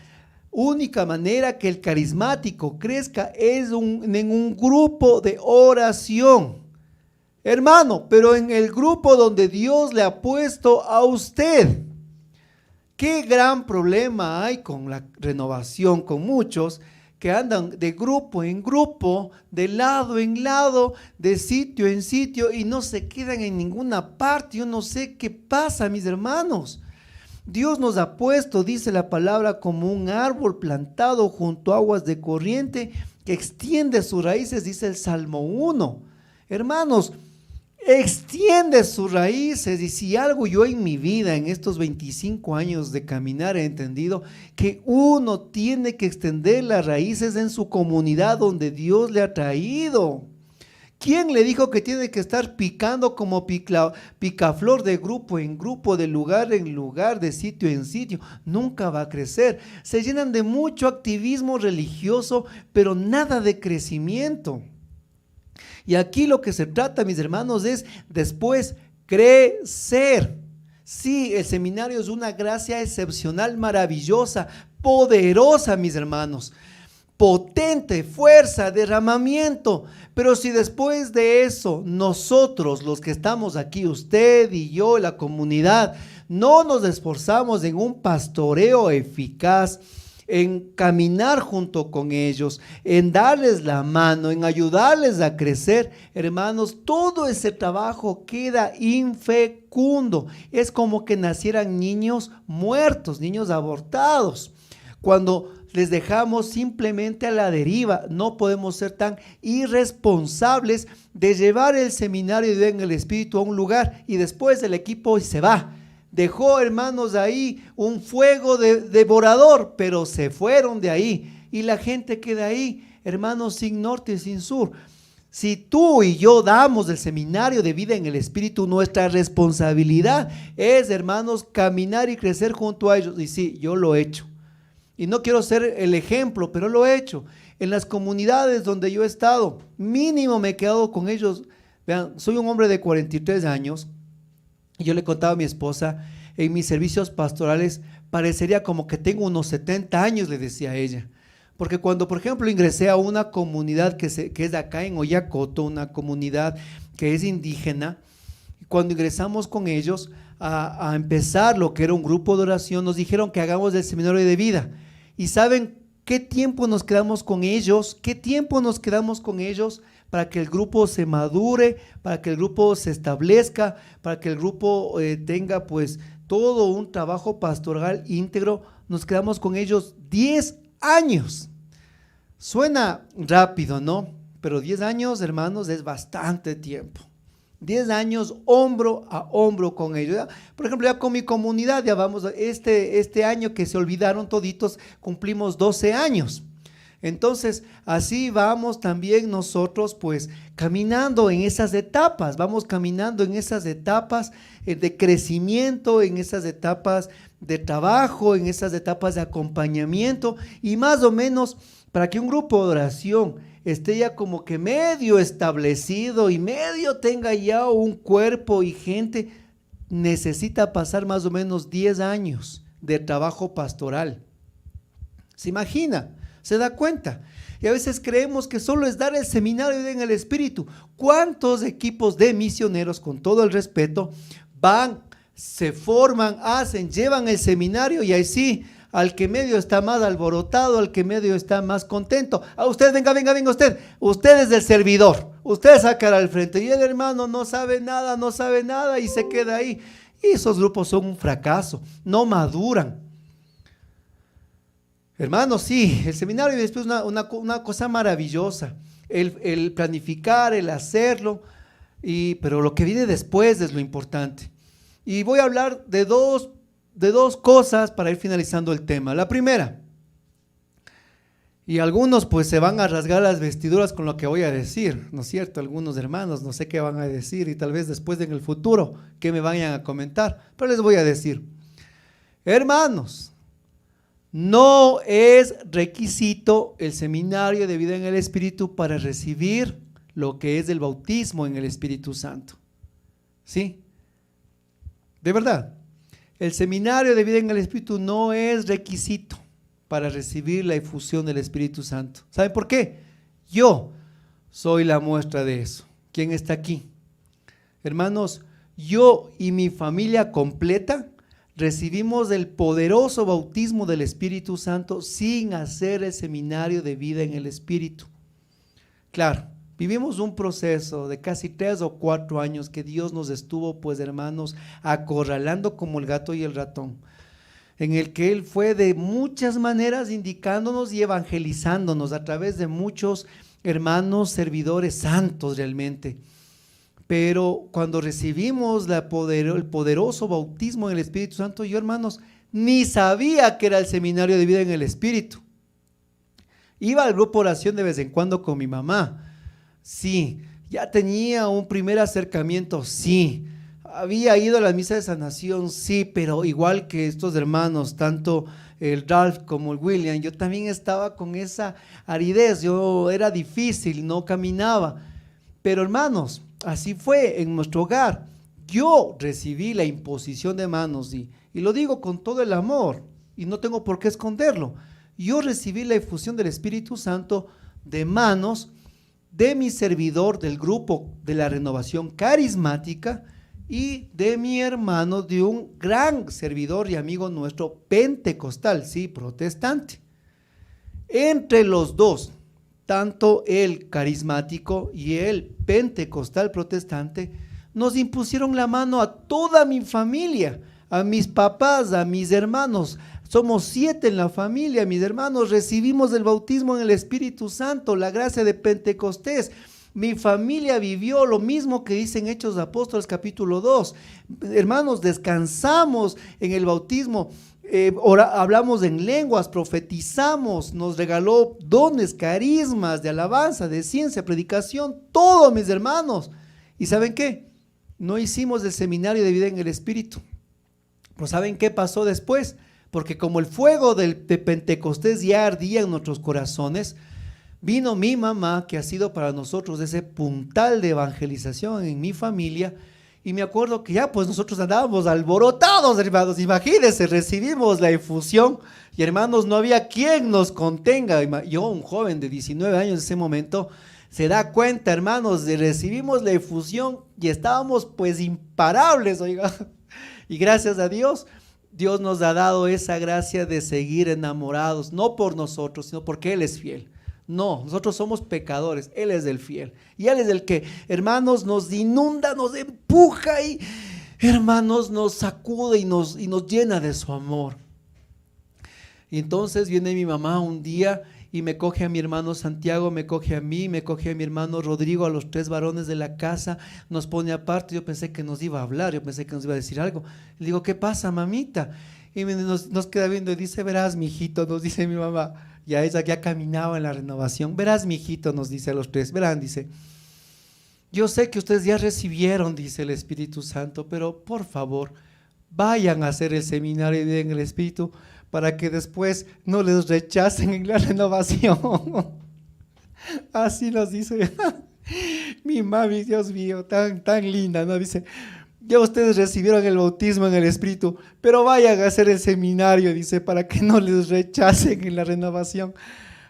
única manera que el carismático crezca es en un grupo de oración. Hermano, pero en el grupo donde Dios le ha puesto a usted. Qué gran problema hay con la renovación, con muchos que andan de grupo en grupo, de lado en lado, de sitio en sitio y no se quedan en ninguna parte. Yo no sé qué pasa, mis hermanos. Dios nos ha puesto, dice la palabra, como un árbol plantado junto a aguas de corriente que extiende sus raíces, dice el Salmo 1. Hermanos, extiende sus raíces. Y si algo yo en mi vida, en estos 25 años de caminar, he entendido que uno tiene que extender las raíces en su comunidad donde Dios le ha traído. ¿Quién le dijo que tiene que estar picando como picaflor de grupo en grupo, de lugar en lugar, de sitio en sitio? Nunca va a crecer. Se llenan de mucho activismo religioso, pero nada de crecimiento. Y aquí lo que se trata, mis hermanos, es después crecer. Sí, el seminario es una gracia excepcional, maravillosa, poderosa, mis hermanos. Potente, fuerza, derramamiento. Pero si después de eso nosotros, los que estamos aquí, usted y yo, la comunidad, no nos esforzamos en un pastoreo eficaz, en caminar junto con ellos, en darles la mano, en ayudarles a crecer, hermanos, todo ese trabajo queda infecundo. Es como que nacieran niños muertos, niños abortados. Cuando les dejamos simplemente a la deriva, no podemos ser tan irresponsables de llevar el seminario de vida en el Espíritu a un lugar y después el equipo se va. Dejó, hermanos, ahí un fuego devorador, pero se fueron de ahí y la gente queda ahí, hermanos, sin norte y sin sur. Si tú y yo damos el seminario de vida en el Espíritu, nuestra responsabilidad es, hermanos, caminar y crecer junto a ellos. Y sí, yo lo he hecho. Y no quiero ser el ejemplo, pero lo he hecho. En las comunidades donde yo he estado, mínimo me he quedado con ellos. Vean, soy un hombre de 43 años y yo le contaba a mi esposa, en mis servicios pastorales parecería como que tengo unos 70 años, le decía a ella. Porque cuando, por ejemplo, ingresé a una comunidad que es de acá en Oyacoto, una comunidad que es indígena, cuando ingresamos con ellos a empezar lo que era un grupo de oración, nos dijeron que hagamos el seminario de vida. ¿Y saben qué tiempo nos quedamos con ellos? ¿Qué tiempo nos quedamos con ellos para que el grupo se madure, para que el grupo se establezca, para que el grupo tenga pues todo un trabajo pastoral íntegro? Nos quedamos con ellos 10 años. Suena rápido, ¿no? Pero 10 años, hermanos, es bastante tiempo. 10 años hombro a hombro con ellos. Por ejemplo, ya con mi comunidad, ya vamos, este año que se olvidaron toditos, cumplimos 12 años. Entonces, así vamos también nosotros pues caminando en esas etapas, vamos caminando en esas etapas de crecimiento, en esas etapas de trabajo, en esas etapas de acompañamiento y más o menos para que un grupo de oración esté ya como que medio establecido y medio tenga ya un cuerpo y gente, necesita pasar más o menos 10 años de trabajo pastoral. ¿Se imagina? ¿Se da cuenta? Y a veces creemos que solo es dar el seminario en el Espíritu. ¿Cuántos equipos de misioneros, con todo el respeto, van, se forman, hacen, llevan el seminario y ahí sí, al que medio está más alborotado, al que medio está más contento? A usted, venga usted. Usted es el servidor. Usted saca al frente y el hermano no sabe nada y se queda ahí. Y esos grupos son un fracaso, no maduran. Hermanos, sí, el seminario es una cosa maravillosa, el planificar, el hacerlo, pero lo que viene después es lo importante. Y voy a hablar de dos cosas para ir finalizando el tema. La primera, y algunos pues se van a rasgar las vestiduras con lo que voy a decir, ¿no es cierto? Algunos hermanos no sé qué van a decir y tal vez después en el futuro que me vayan a comentar, pero les voy a decir, hermanos, no es requisito el seminario de vida en el Espíritu para recibir lo que es el bautismo en el Espíritu Santo. ¿Sí? De verdad, el seminario de vida en el Espíritu no es requisito para recibir la efusión del Espíritu Santo. ¿Saben por qué? Yo soy la muestra de eso. ¿Quién está aquí? Hermanos, yo y mi familia completa recibimos el poderoso bautismo del Espíritu Santo sin hacer el seminario de vida en el Espíritu. Claro, vivimos un proceso de casi 3 o 4 años que Dios nos estuvo, pues hermanos, acorralando como el gato y el ratón, en el que Él fue de muchas maneras indicándonos y evangelizándonos a través de muchos hermanos servidores santos realmente. Pero cuando recibimos el poderoso bautismo en el Espíritu Santo, yo, hermanos, ni sabía que era el seminario de vida en el Espíritu. Iba al grupo oración de vez en cuando con mi mamá. Sí, ya tenía un primer acercamiento, sí. Había ido a la misa de sanación, sí, pero igual que estos hermanos, tanto el Ralph como el William, yo también estaba con esa aridez, era difícil, no caminaba. Pero hermanos, así fue en nuestro hogar. Yo recibí la imposición de manos y lo digo con todo el amor y no tengo por qué esconderlo. Yo recibí la efusión del Espíritu Santo de manos de mi servidor del grupo de la renovación carismática y de mi hermano, de un gran servidor y amigo nuestro pentecostal, sí, protestante. Entre los dos, tanto el carismático y el pentecostal protestante, nos impusieron la mano a toda mi familia, a mis papás, a mis hermanos. Somos 7 en la familia, mis hermanos, recibimos el bautismo en el Espíritu Santo, la gracia de Pentecostés. Mi familia vivió lo mismo que dice en Hechos de Apóstoles capítulo 2. Hermanos, descansamos en el bautismo, hablamos en lenguas, profetizamos, nos regaló dones, carismas de alabanza, de ciencia, predicación, todo, mis hermanos. ¿Y saben qué? No hicimos el seminario de vida en el Espíritu. Pero ¿saben qué pasó después? Porque como el fuego de Pentecostés ya ardía en nuestros corazones, vino mi mamá, que ha sido para nosotros ese puntal de evangelización en mi familia, y me acuerdo que ya pues nosotros andábamos alborotados, hermanos. Imagínense, recibimos la efusión y, hermanos, no había quien nos contenga. Yo, un joven de 19 años en ese momento, se da cuenta, hermanos, de recibimos la efusión y estábamos pues imparables, oiga. Y gracias a Dios, Dios nos ha dado esa gracia de seguir enamorados, no por nosotros, sino porque Él es fiel. No, nosotros somos pecadores, Él es el fiel. Y Él es el que, hermanos, nos inunda, nos empuja y, hermanos, nos sacude y nos llena de su amor. Y entonces viene mi mamá un día y me coge a mi hermano Santiago, me coge a mí, me coge a mi hermano Rodrigo, a los 3 varones de la casa, nos pone aparte. Yo pensé que nos iba a hablar, yo pensé que nos iba a decir algo. Le digo, ¿qué pasa, mamita? Y nos queda viendo y dice, verás, mijito, nos dice mi mamá. Ya ella ya caminaba en la renovación. Verás, mijito, nos dice a los 3, verán, dice, yo sé que ustedes ya recibieron, dice el Espíritu Santo, pero por favor, vayan a hacer el seminario de vida en el Espíritu para que después no les rechacen en la renovación. Así nos dice mi mami, Dios mío, tan linda, ¿no? Dice, ya ustedes recibieron el bautismo en el Espíritu, pero vayan a hacer el seminario, dice, para que no les rechacen en la renovación.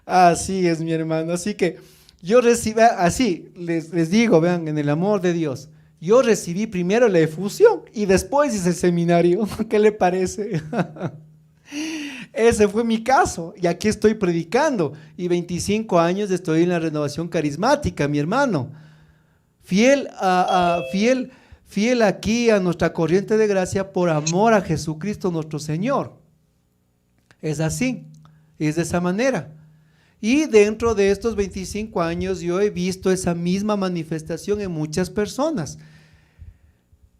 Así es, mi hermano. Así que yo recibí, así les digo, vean, en el amor de Dios, yo recibí primero la efusión y después hice el seminario. ¿Qué le parece? Ese fue mi caso y aquí estoy predicando y 25 años estoy en la renovación carismática, mi hermano. Fiel aquí a nuestra corriente de gracia por amor a Jesucristo nuestro Señor. Es así, es de esa manera. Y dentro de estos 25 años yo he visto esa misma manifestación en muchas personas.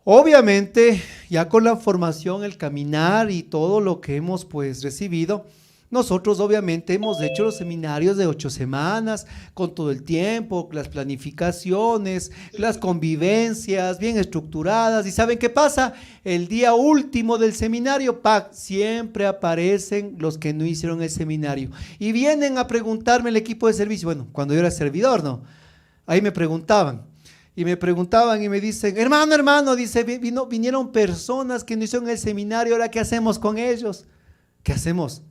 Obviamente, ya con la formación, el caminar y todo lo que hemos pues recibido, nosotros obviamente hemos hecho los seminarios de 8 semanas, con todo el tiempo, las planificaciones, las convivencias bien estructuradas. ¿Y saben qué pasa? El día último del seminario, siempre aparecen los que no hicieron el seminario. Y vienen a preguntarme el equipo de servicio, bueno, cuando yo era servidor, ¿no? Ahí me preguntaban. Y me dicen, hermano, dice, vinieron personas que no hicieron el seminario, ¿ahora qué hacemos con ellos? ¿Qué hacemos?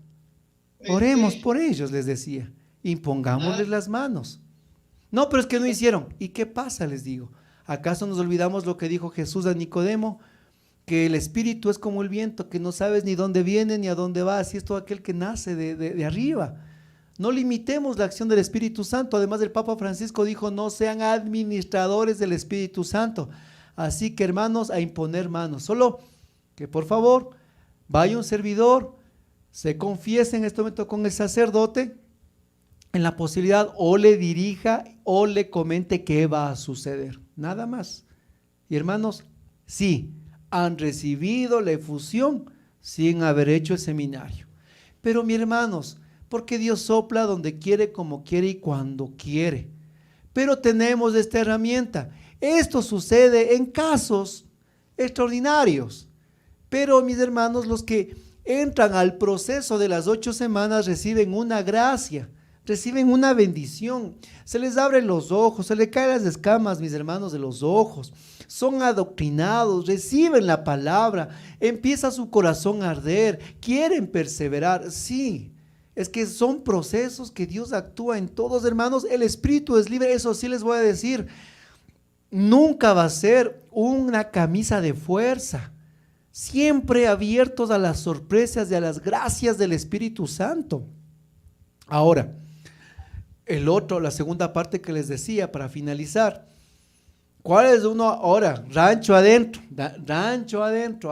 Oremos por ellos, les decía, impongámosles las manos. No, pero es que no hicieron. ¿Y qué pasa? Les digo. ¿Acaso nos olvidamos lo que dijo Jesús a Nicodemo? Que el espíritu es como el viento, que no sabes ni dónde viene ni a dónde va, así es todo aquel que nace de arriba. No limitemos la acción del Espíritu Santo. Además, el Papa Francisco dijo, no sean administradores del Espíritu Santo. Así que, hermanos, a imponer manos. Solo que, por favor, vaya un servidor, se confiese en este momento con el sacerdote, en la posibilidad, o le dirija o le comente qué va a suceder. Nada más. Y hermanos, sí, han recibido la efusión sin haber hecho el seminario. Pero mis hermanos, porque Dios sopla donde quiere, como quiere y cuando quiere. Pero tenemos esta herramienta. Esto sucede en casos extraordinarios. Pero mis hermanos, los que entran al proceso de las 8 semanas reciben una gracia, reciben una bendición. Se les abren los ojos, se les caen las escamas, mis hermanos, de los ojos. Son adoctrinados, reciben la palabra, empieza su corazón a arder, quieren perseverar. Sí, es que son procesos que Dios actúa en todos, hermanos. El espíritu es libre, eso sí les voy a decir. Nunca va a ser una camisa de fuerza. Siempre abiertos a las sorpresas y a las gracias del Espíritu Santo. Ahora, la segunda parte que les decía para finalizar. ¿Cuál es uno ahora? Rancho adentro,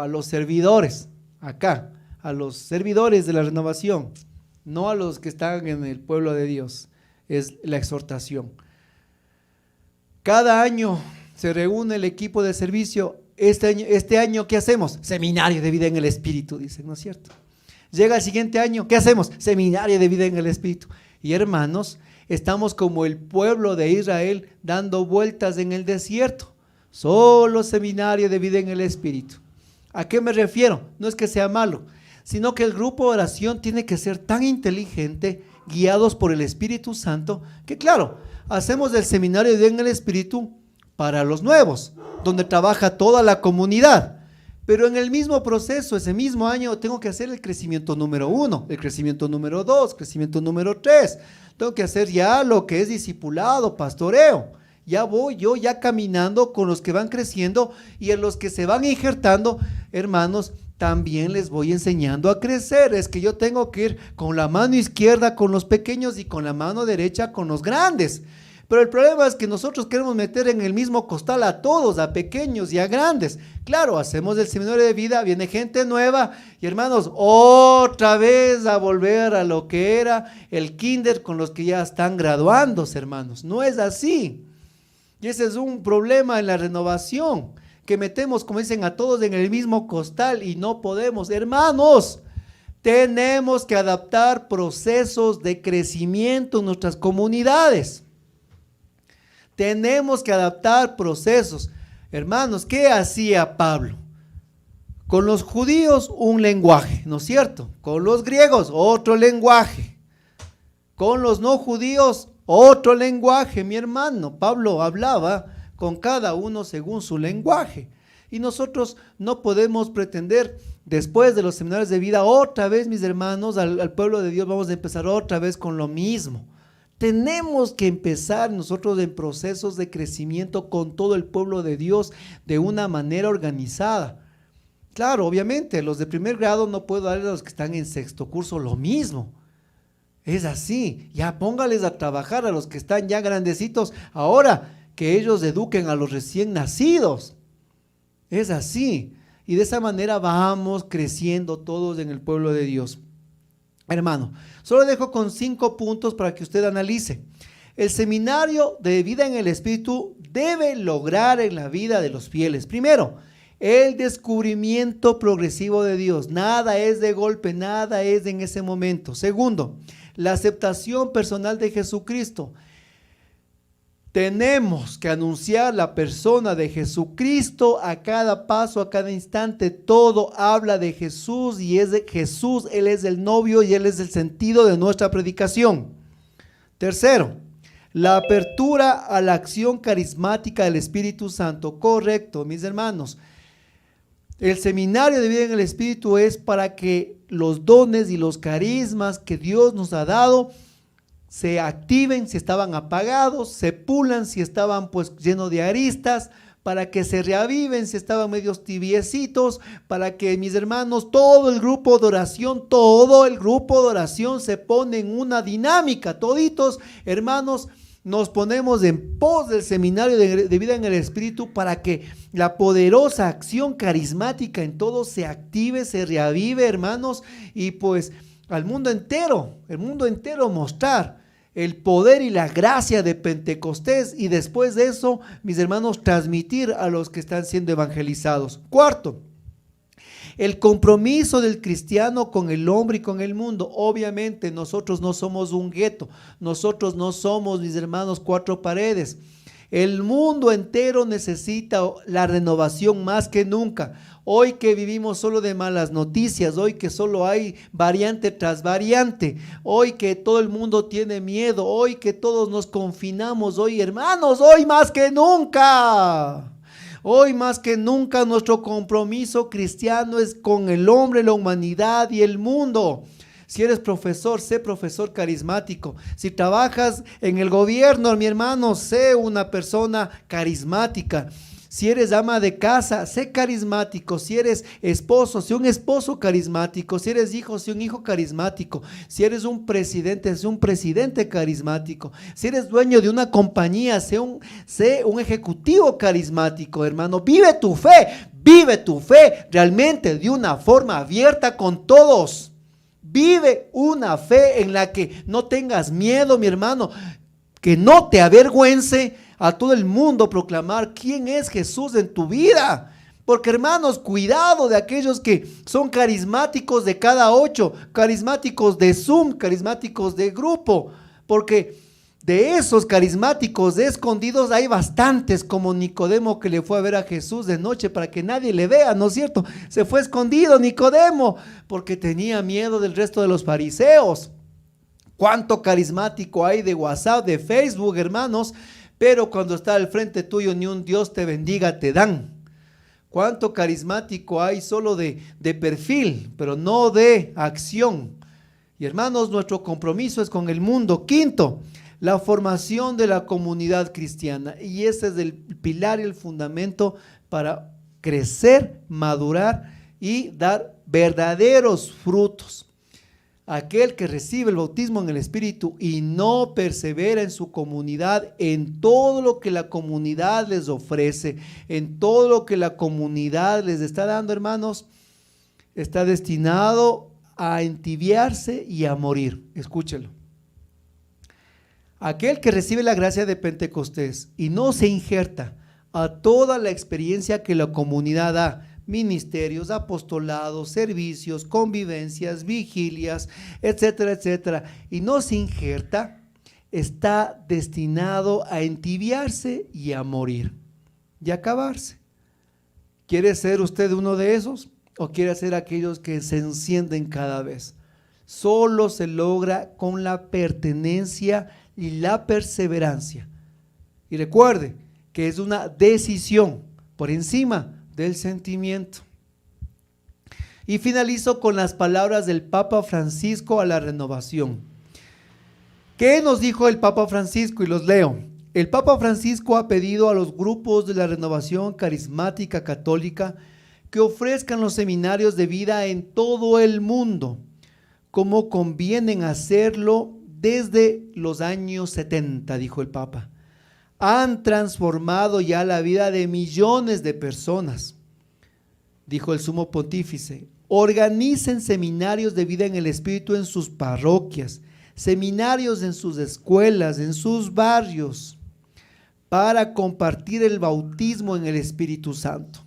a los servidores, acá, a los servidores de la renovación, no a los que están en el pueblo de Dios, es la exhortación. Cada año se reúne el equipo de servicio. Este año, ¿qué hacemos? Seminario de vida en el Espíritu, dicen, ¿no es cierto? Llega el siguiente año, ¿qué hacemos? Seminario de vida en el Espíritu. Y hermanos, estamos como el pueblo de Israel dando vueltas en el desierto. Solo seminario de vida en el Espíritu. ¿A qué me refiero? No es que sea malo, sino que el grupo de oración tiene que ser tan inteligente, guiados por el Espíritu Santo, que claro, hacemos el seminario de vida en el Espíritu para los nuevos, donde trabaja toda la comunidad. Pero en el mismo proceso, ese mismo año, tengo que hacer el crecimiento número 1, el crecimiento número 2, crecimiento número 3. Tengo que hacer ya lo que es discipulado, pastoreo. Ya voy yo ya caminando con los que van creciendo, y en los que se van injertando, hermanos, también les voy enseñando a crecer. Es que yo tengo que ir con la mano izquierda con los pequeños y con la mano derecha con los grandes. Pero el problema es que nosotros queremos meter en el mismo costal a todos, a pequeños y a grandes. Claro, hacemos el seminario de vida, viene gente nueva y hermanos, otra vez a volver a lo que era el kinder con los que ya están graduándose, hermanos. No es así. Y ese es un problema en la renovación, que metemos, como dicen, a todos en el mismo costal y no podemos. Hermanos, tenemos que adaptar procesos de crecimiento en nuestras comunidades. Tenemos que adaptar procesos. Hermanos, ¿qué hacía Pablo? Con los judíos un lenguaje, ¿no es cierto? Con los griegos otro lenguaje. Con los no judíos otro lenguaje, mi hermano. Pablo hablaba con cada uno según su lenguaje. Y nosotros no podemos pretender, después de los seminarios de vida, otra vez, mis hermanos, al pueblo de Dios vamos a empezar otra vez con lo mismo. Tenemos que empezar nosotros en procesos de crecimiento con todo el pueblo de Dios de una manera organizada. Claro, obviamente, los de primer grado no puedo darles a los que están en sexto curso lo mismo. Es así, ya póngales a trabajar a los que están ya grandecitos, ahora que ellos eduquen a los recién nacidos. Es así, y de esa manera vamos creciendo todos en el pueblo de Dios. Hermano, solo dejo con 5 puntos para que usted analice. El seminario de vida en el Espíritu debe lograr en la vida de los fieles. Primero, el descubrimiento progresivo de Dios. Nada es de golpe, nada es en ese momento. Segundo, la aceptación personal de Jesucristo. Tenemos que anunciar la persona de Jesucristo a cada paso, a cada instante. Todo habla de Jesús y es de Jesús. Él es el novio y Él es el sentido de nuestra predicación. Tercero, la apertura a la acción carismática del Espíritu Santo. Correcto, mis hermanos. El seminario de vida en el Espíritu es para que los dones y los carismas que Dios nos ha dado se activen si estaban apagados, se pulan si estaban pues llenos de aristas, para que se reaviven si estaban medios tibiecitos, para que, mis hermanos, todo el grupo de oración se pone en una dinámica. Toditos, hermanos, nos ponemos en pos del seminario de vida en el Espíritu para que la poderosa acción carismática en todo se active, se reavive, hermanos, y pues al mundo entero mostrar el poder y la gracia de Pentecostés, y después de eso, mis hermanos, transmitir a los que están siendo evangelizados. Cuarto, el compromiso del cristiano con el hombre y con el mundo. Obviamente nosotros no somos un gueto, nosotros no somos, mis hermanos, cuatro paredes. El mundo entero necesita la renovación más que nunca. Hoy que vivimos solo de malas noticias, hoy que solo hay variante tras variante, hoy que todo el mundo tiene miedo, hoy que todos nos confinamos, hoy hermanos, hoy más que nunca. Hoy más que nunca nuestro compromiso cristiano es con el hombre, la humanidad y el mundo. Si eres profesor, sé profesor carismático. Si trabajas en el gobierno, mi hermano, sé una persona carismática. Si eres ama de casa, sé carismático. Si eres esposo, sé un esposo carismático. Si eres hijo, sé un hijo carismático. Si eres un presidente, sé un presidente carismático. Si eres dueño de una compañía, sé un ejecutivo carismático, hermano. Vive tu fe realmente de una forma abierta con todos. Vive una fe en la que no tengas miedo, mi hermano, que no te avergüence a todo el mundo proclamar quién es Jesús en tu vida. Porque hermanos, cuidado de aquellos que son carismáticos de cada 8, carismáticos de Zoom, carismáticos de grupo, porque de esos carismáticos de escondidos hay bastantes, como Nicodemo, que le fue a ver a Jesús de noche para que nadie le vea, ¿no es cierto? Se fue escondido Nicodemo porque tenía miedo del resto de los fariseos. ¿Cuánto carismático hay de WhatsApp, de Facebook, hermanos? Pero cuando está al frente tuyo, ni un Dios te bendiga te dan. ¿Cuánto carismático hay solo de perfil, pero no de acción? Y hermanos, nuestro compromiso es con el mundo. Quinto, la formación de la comunidad cristiana, y ese es el pilar y el fundamento para crecer, madurar y dar verdaderos frutos. Aquel que recibe el bautismo en el Espíritu y no persevera en su comunidad, en todo lo que la comunidad les ofrece, en todo lo que la comunidad les está dando, hermanos, está destinado a entibiarse y a morir. Escúchelo. Aquel que recibe la gracia de Pentecostés y no se injerta a toda la experiencia que la comunidad da, ministerios, apostolados, servicios, convivencias, vigilias, etcétera, etcétera, y no se injerta, está destinado a entibiarse y a morir y a acabarse. ¿Quiere ser usted uno de esos o quiere ser aquellos que se encienden cada vez? Solo se logra con la pertenencia y la perseverancia. Y recuerde que es una decisión por encima del sentimiento. Y finalizo con las palabras del Papa Francisco a la renovación. ¿Qué nos dijo el Papa Francisco? Y los leo. El Papa Francisco ha pedido a los grupos de la renovación carismática católica que ofrezcan los seminarios de vida en todo el mundo, como convienen hacerlo desde los años 70, dijo el Papa. Han transformado ya la vida de millones de personas, dijo el Sumo Pontífice. Organicen seminarios de vida en el Espíritu en sus parroquias, seminarios en sus escuelas, en sus barrios, para compartir el bautismo en el Espíritu Santo.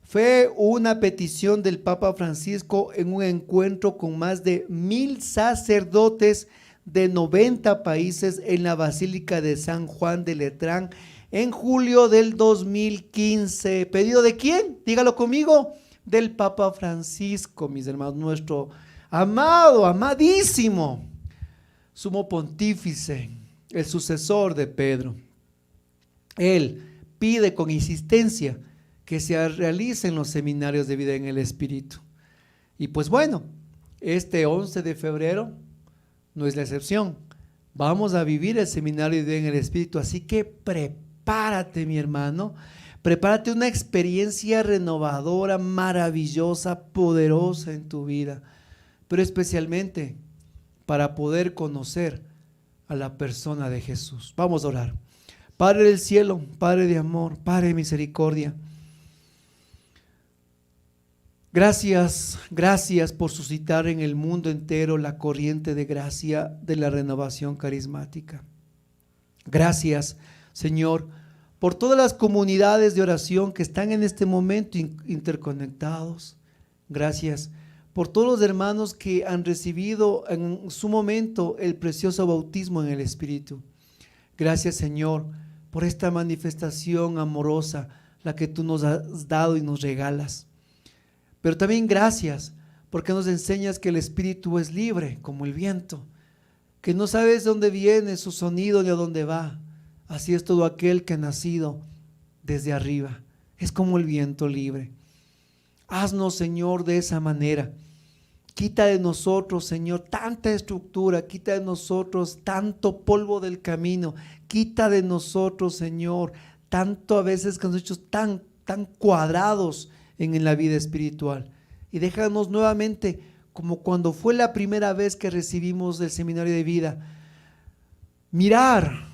Fue una petición del Papa Francisco en un encuentro con más de 1,000 sacerdotes de 90 países en la Basílica de San Juan de Letrán en julio del 2015. ¿Pedido de quién? Dígalo conmigo. Del Papa Francisco, mis hermanos, nuestro amado, amadísimo Sumo Pontífice, el sucesor de Pedro. Él pide con insistencia que se realicen los seminarios de vida en el Espíritu. Y pues bueno, este 11 de febrero no es la excepción. Vamos a vivir el seminario de vida en el Espíritu, así que prepárate, mi hermano, prepárate una experiencia renovadora, maravillosa, poderosa en tu vida, pero especialmente para poder conocer a la persona de Jesús. Vamos a orar. Padre del cielo, Padre de amor, Padre de misericordia, Gracias, gracias por suscitar en el mundo entero la corriente de gracia de la renovación carismática. Gracias, Señor, por todas las comunidades de oración que están en este momento interconectados. Gracias por todos los hermanos que han recibido en su momento el precioso bautismo en el Espíritu. Gracias, Señor, por esta manifestación amorosa, la que tú nos has dado y nos regalas. Pero también gracias porque nos enseñas que el Espíritu es libre como el viento, que no sabes de dónde viene su sonido ni a dónde va. Así es todo aquel que ha nacido desde arriba, es como el viento libre. Haznos, Señor, de esa manera. Quita de nosotros, Señor, tanta estructura, quita de nosotros tanto polvo del camino, quita de nosotros, Señor, tanto a veces que nos hemos hecho tan cuadrados en la vida espiritual, y déjanos nuevamente como cuando fue la primera vez que recibimos el seminario de vida, mirar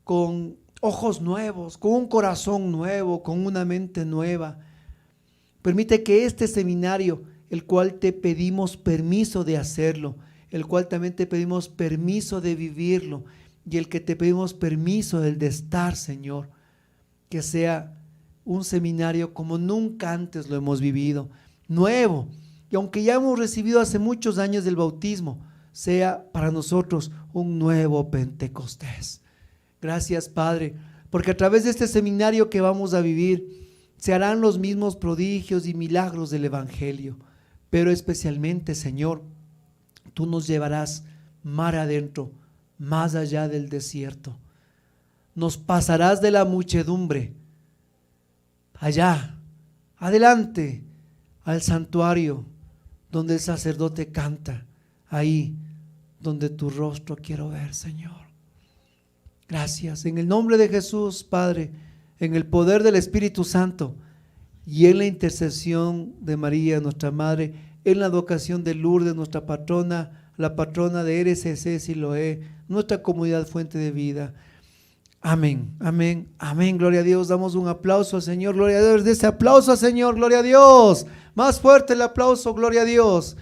con ojos nuevos, con un corazón nuevo, con una mente nueva. Permite que este seminario, el cual te pedimos permiso de hacerlo, el cual también te pedimos permiso de vivirlo, y el que te pedimos permiso de estar, Señor, que sea un seminario como nunca antes lo hemos vivido, nuevo, y aunque ya hemos recibido hace muchos años del bautismo, sea para nosotros un nuevo Pentecostés. Gracias, Padre, porque a través de este seminario que vamos a vivir, se harán los mismos prodigios y milagros del Evangelio, pero especialmente, Señor, tú nos llevarás mar adentro, más allá del desierto. Nos pasarás de la muchedumbre allá, adelante, al santuario donde el sacerdote canta, ahí donde tu rostro quiero ver, Señor. Gracias, en el nombre de Jesús, Padre, en el poder del Espíritu Santo y en la intercesión de María, nuestra Madre, en la advocación de Lourdes, nuestra patrona, la patrona de RCC Siloé, nuestra comunidad Fuente de Vida. Amén, amén, amén, gloria a Dios. Damos un aplauso al Señor, gloria a Dios. De ese aplauso al Señor, gloria a Dios. Más fuerte el aplauso, gloria a Dios.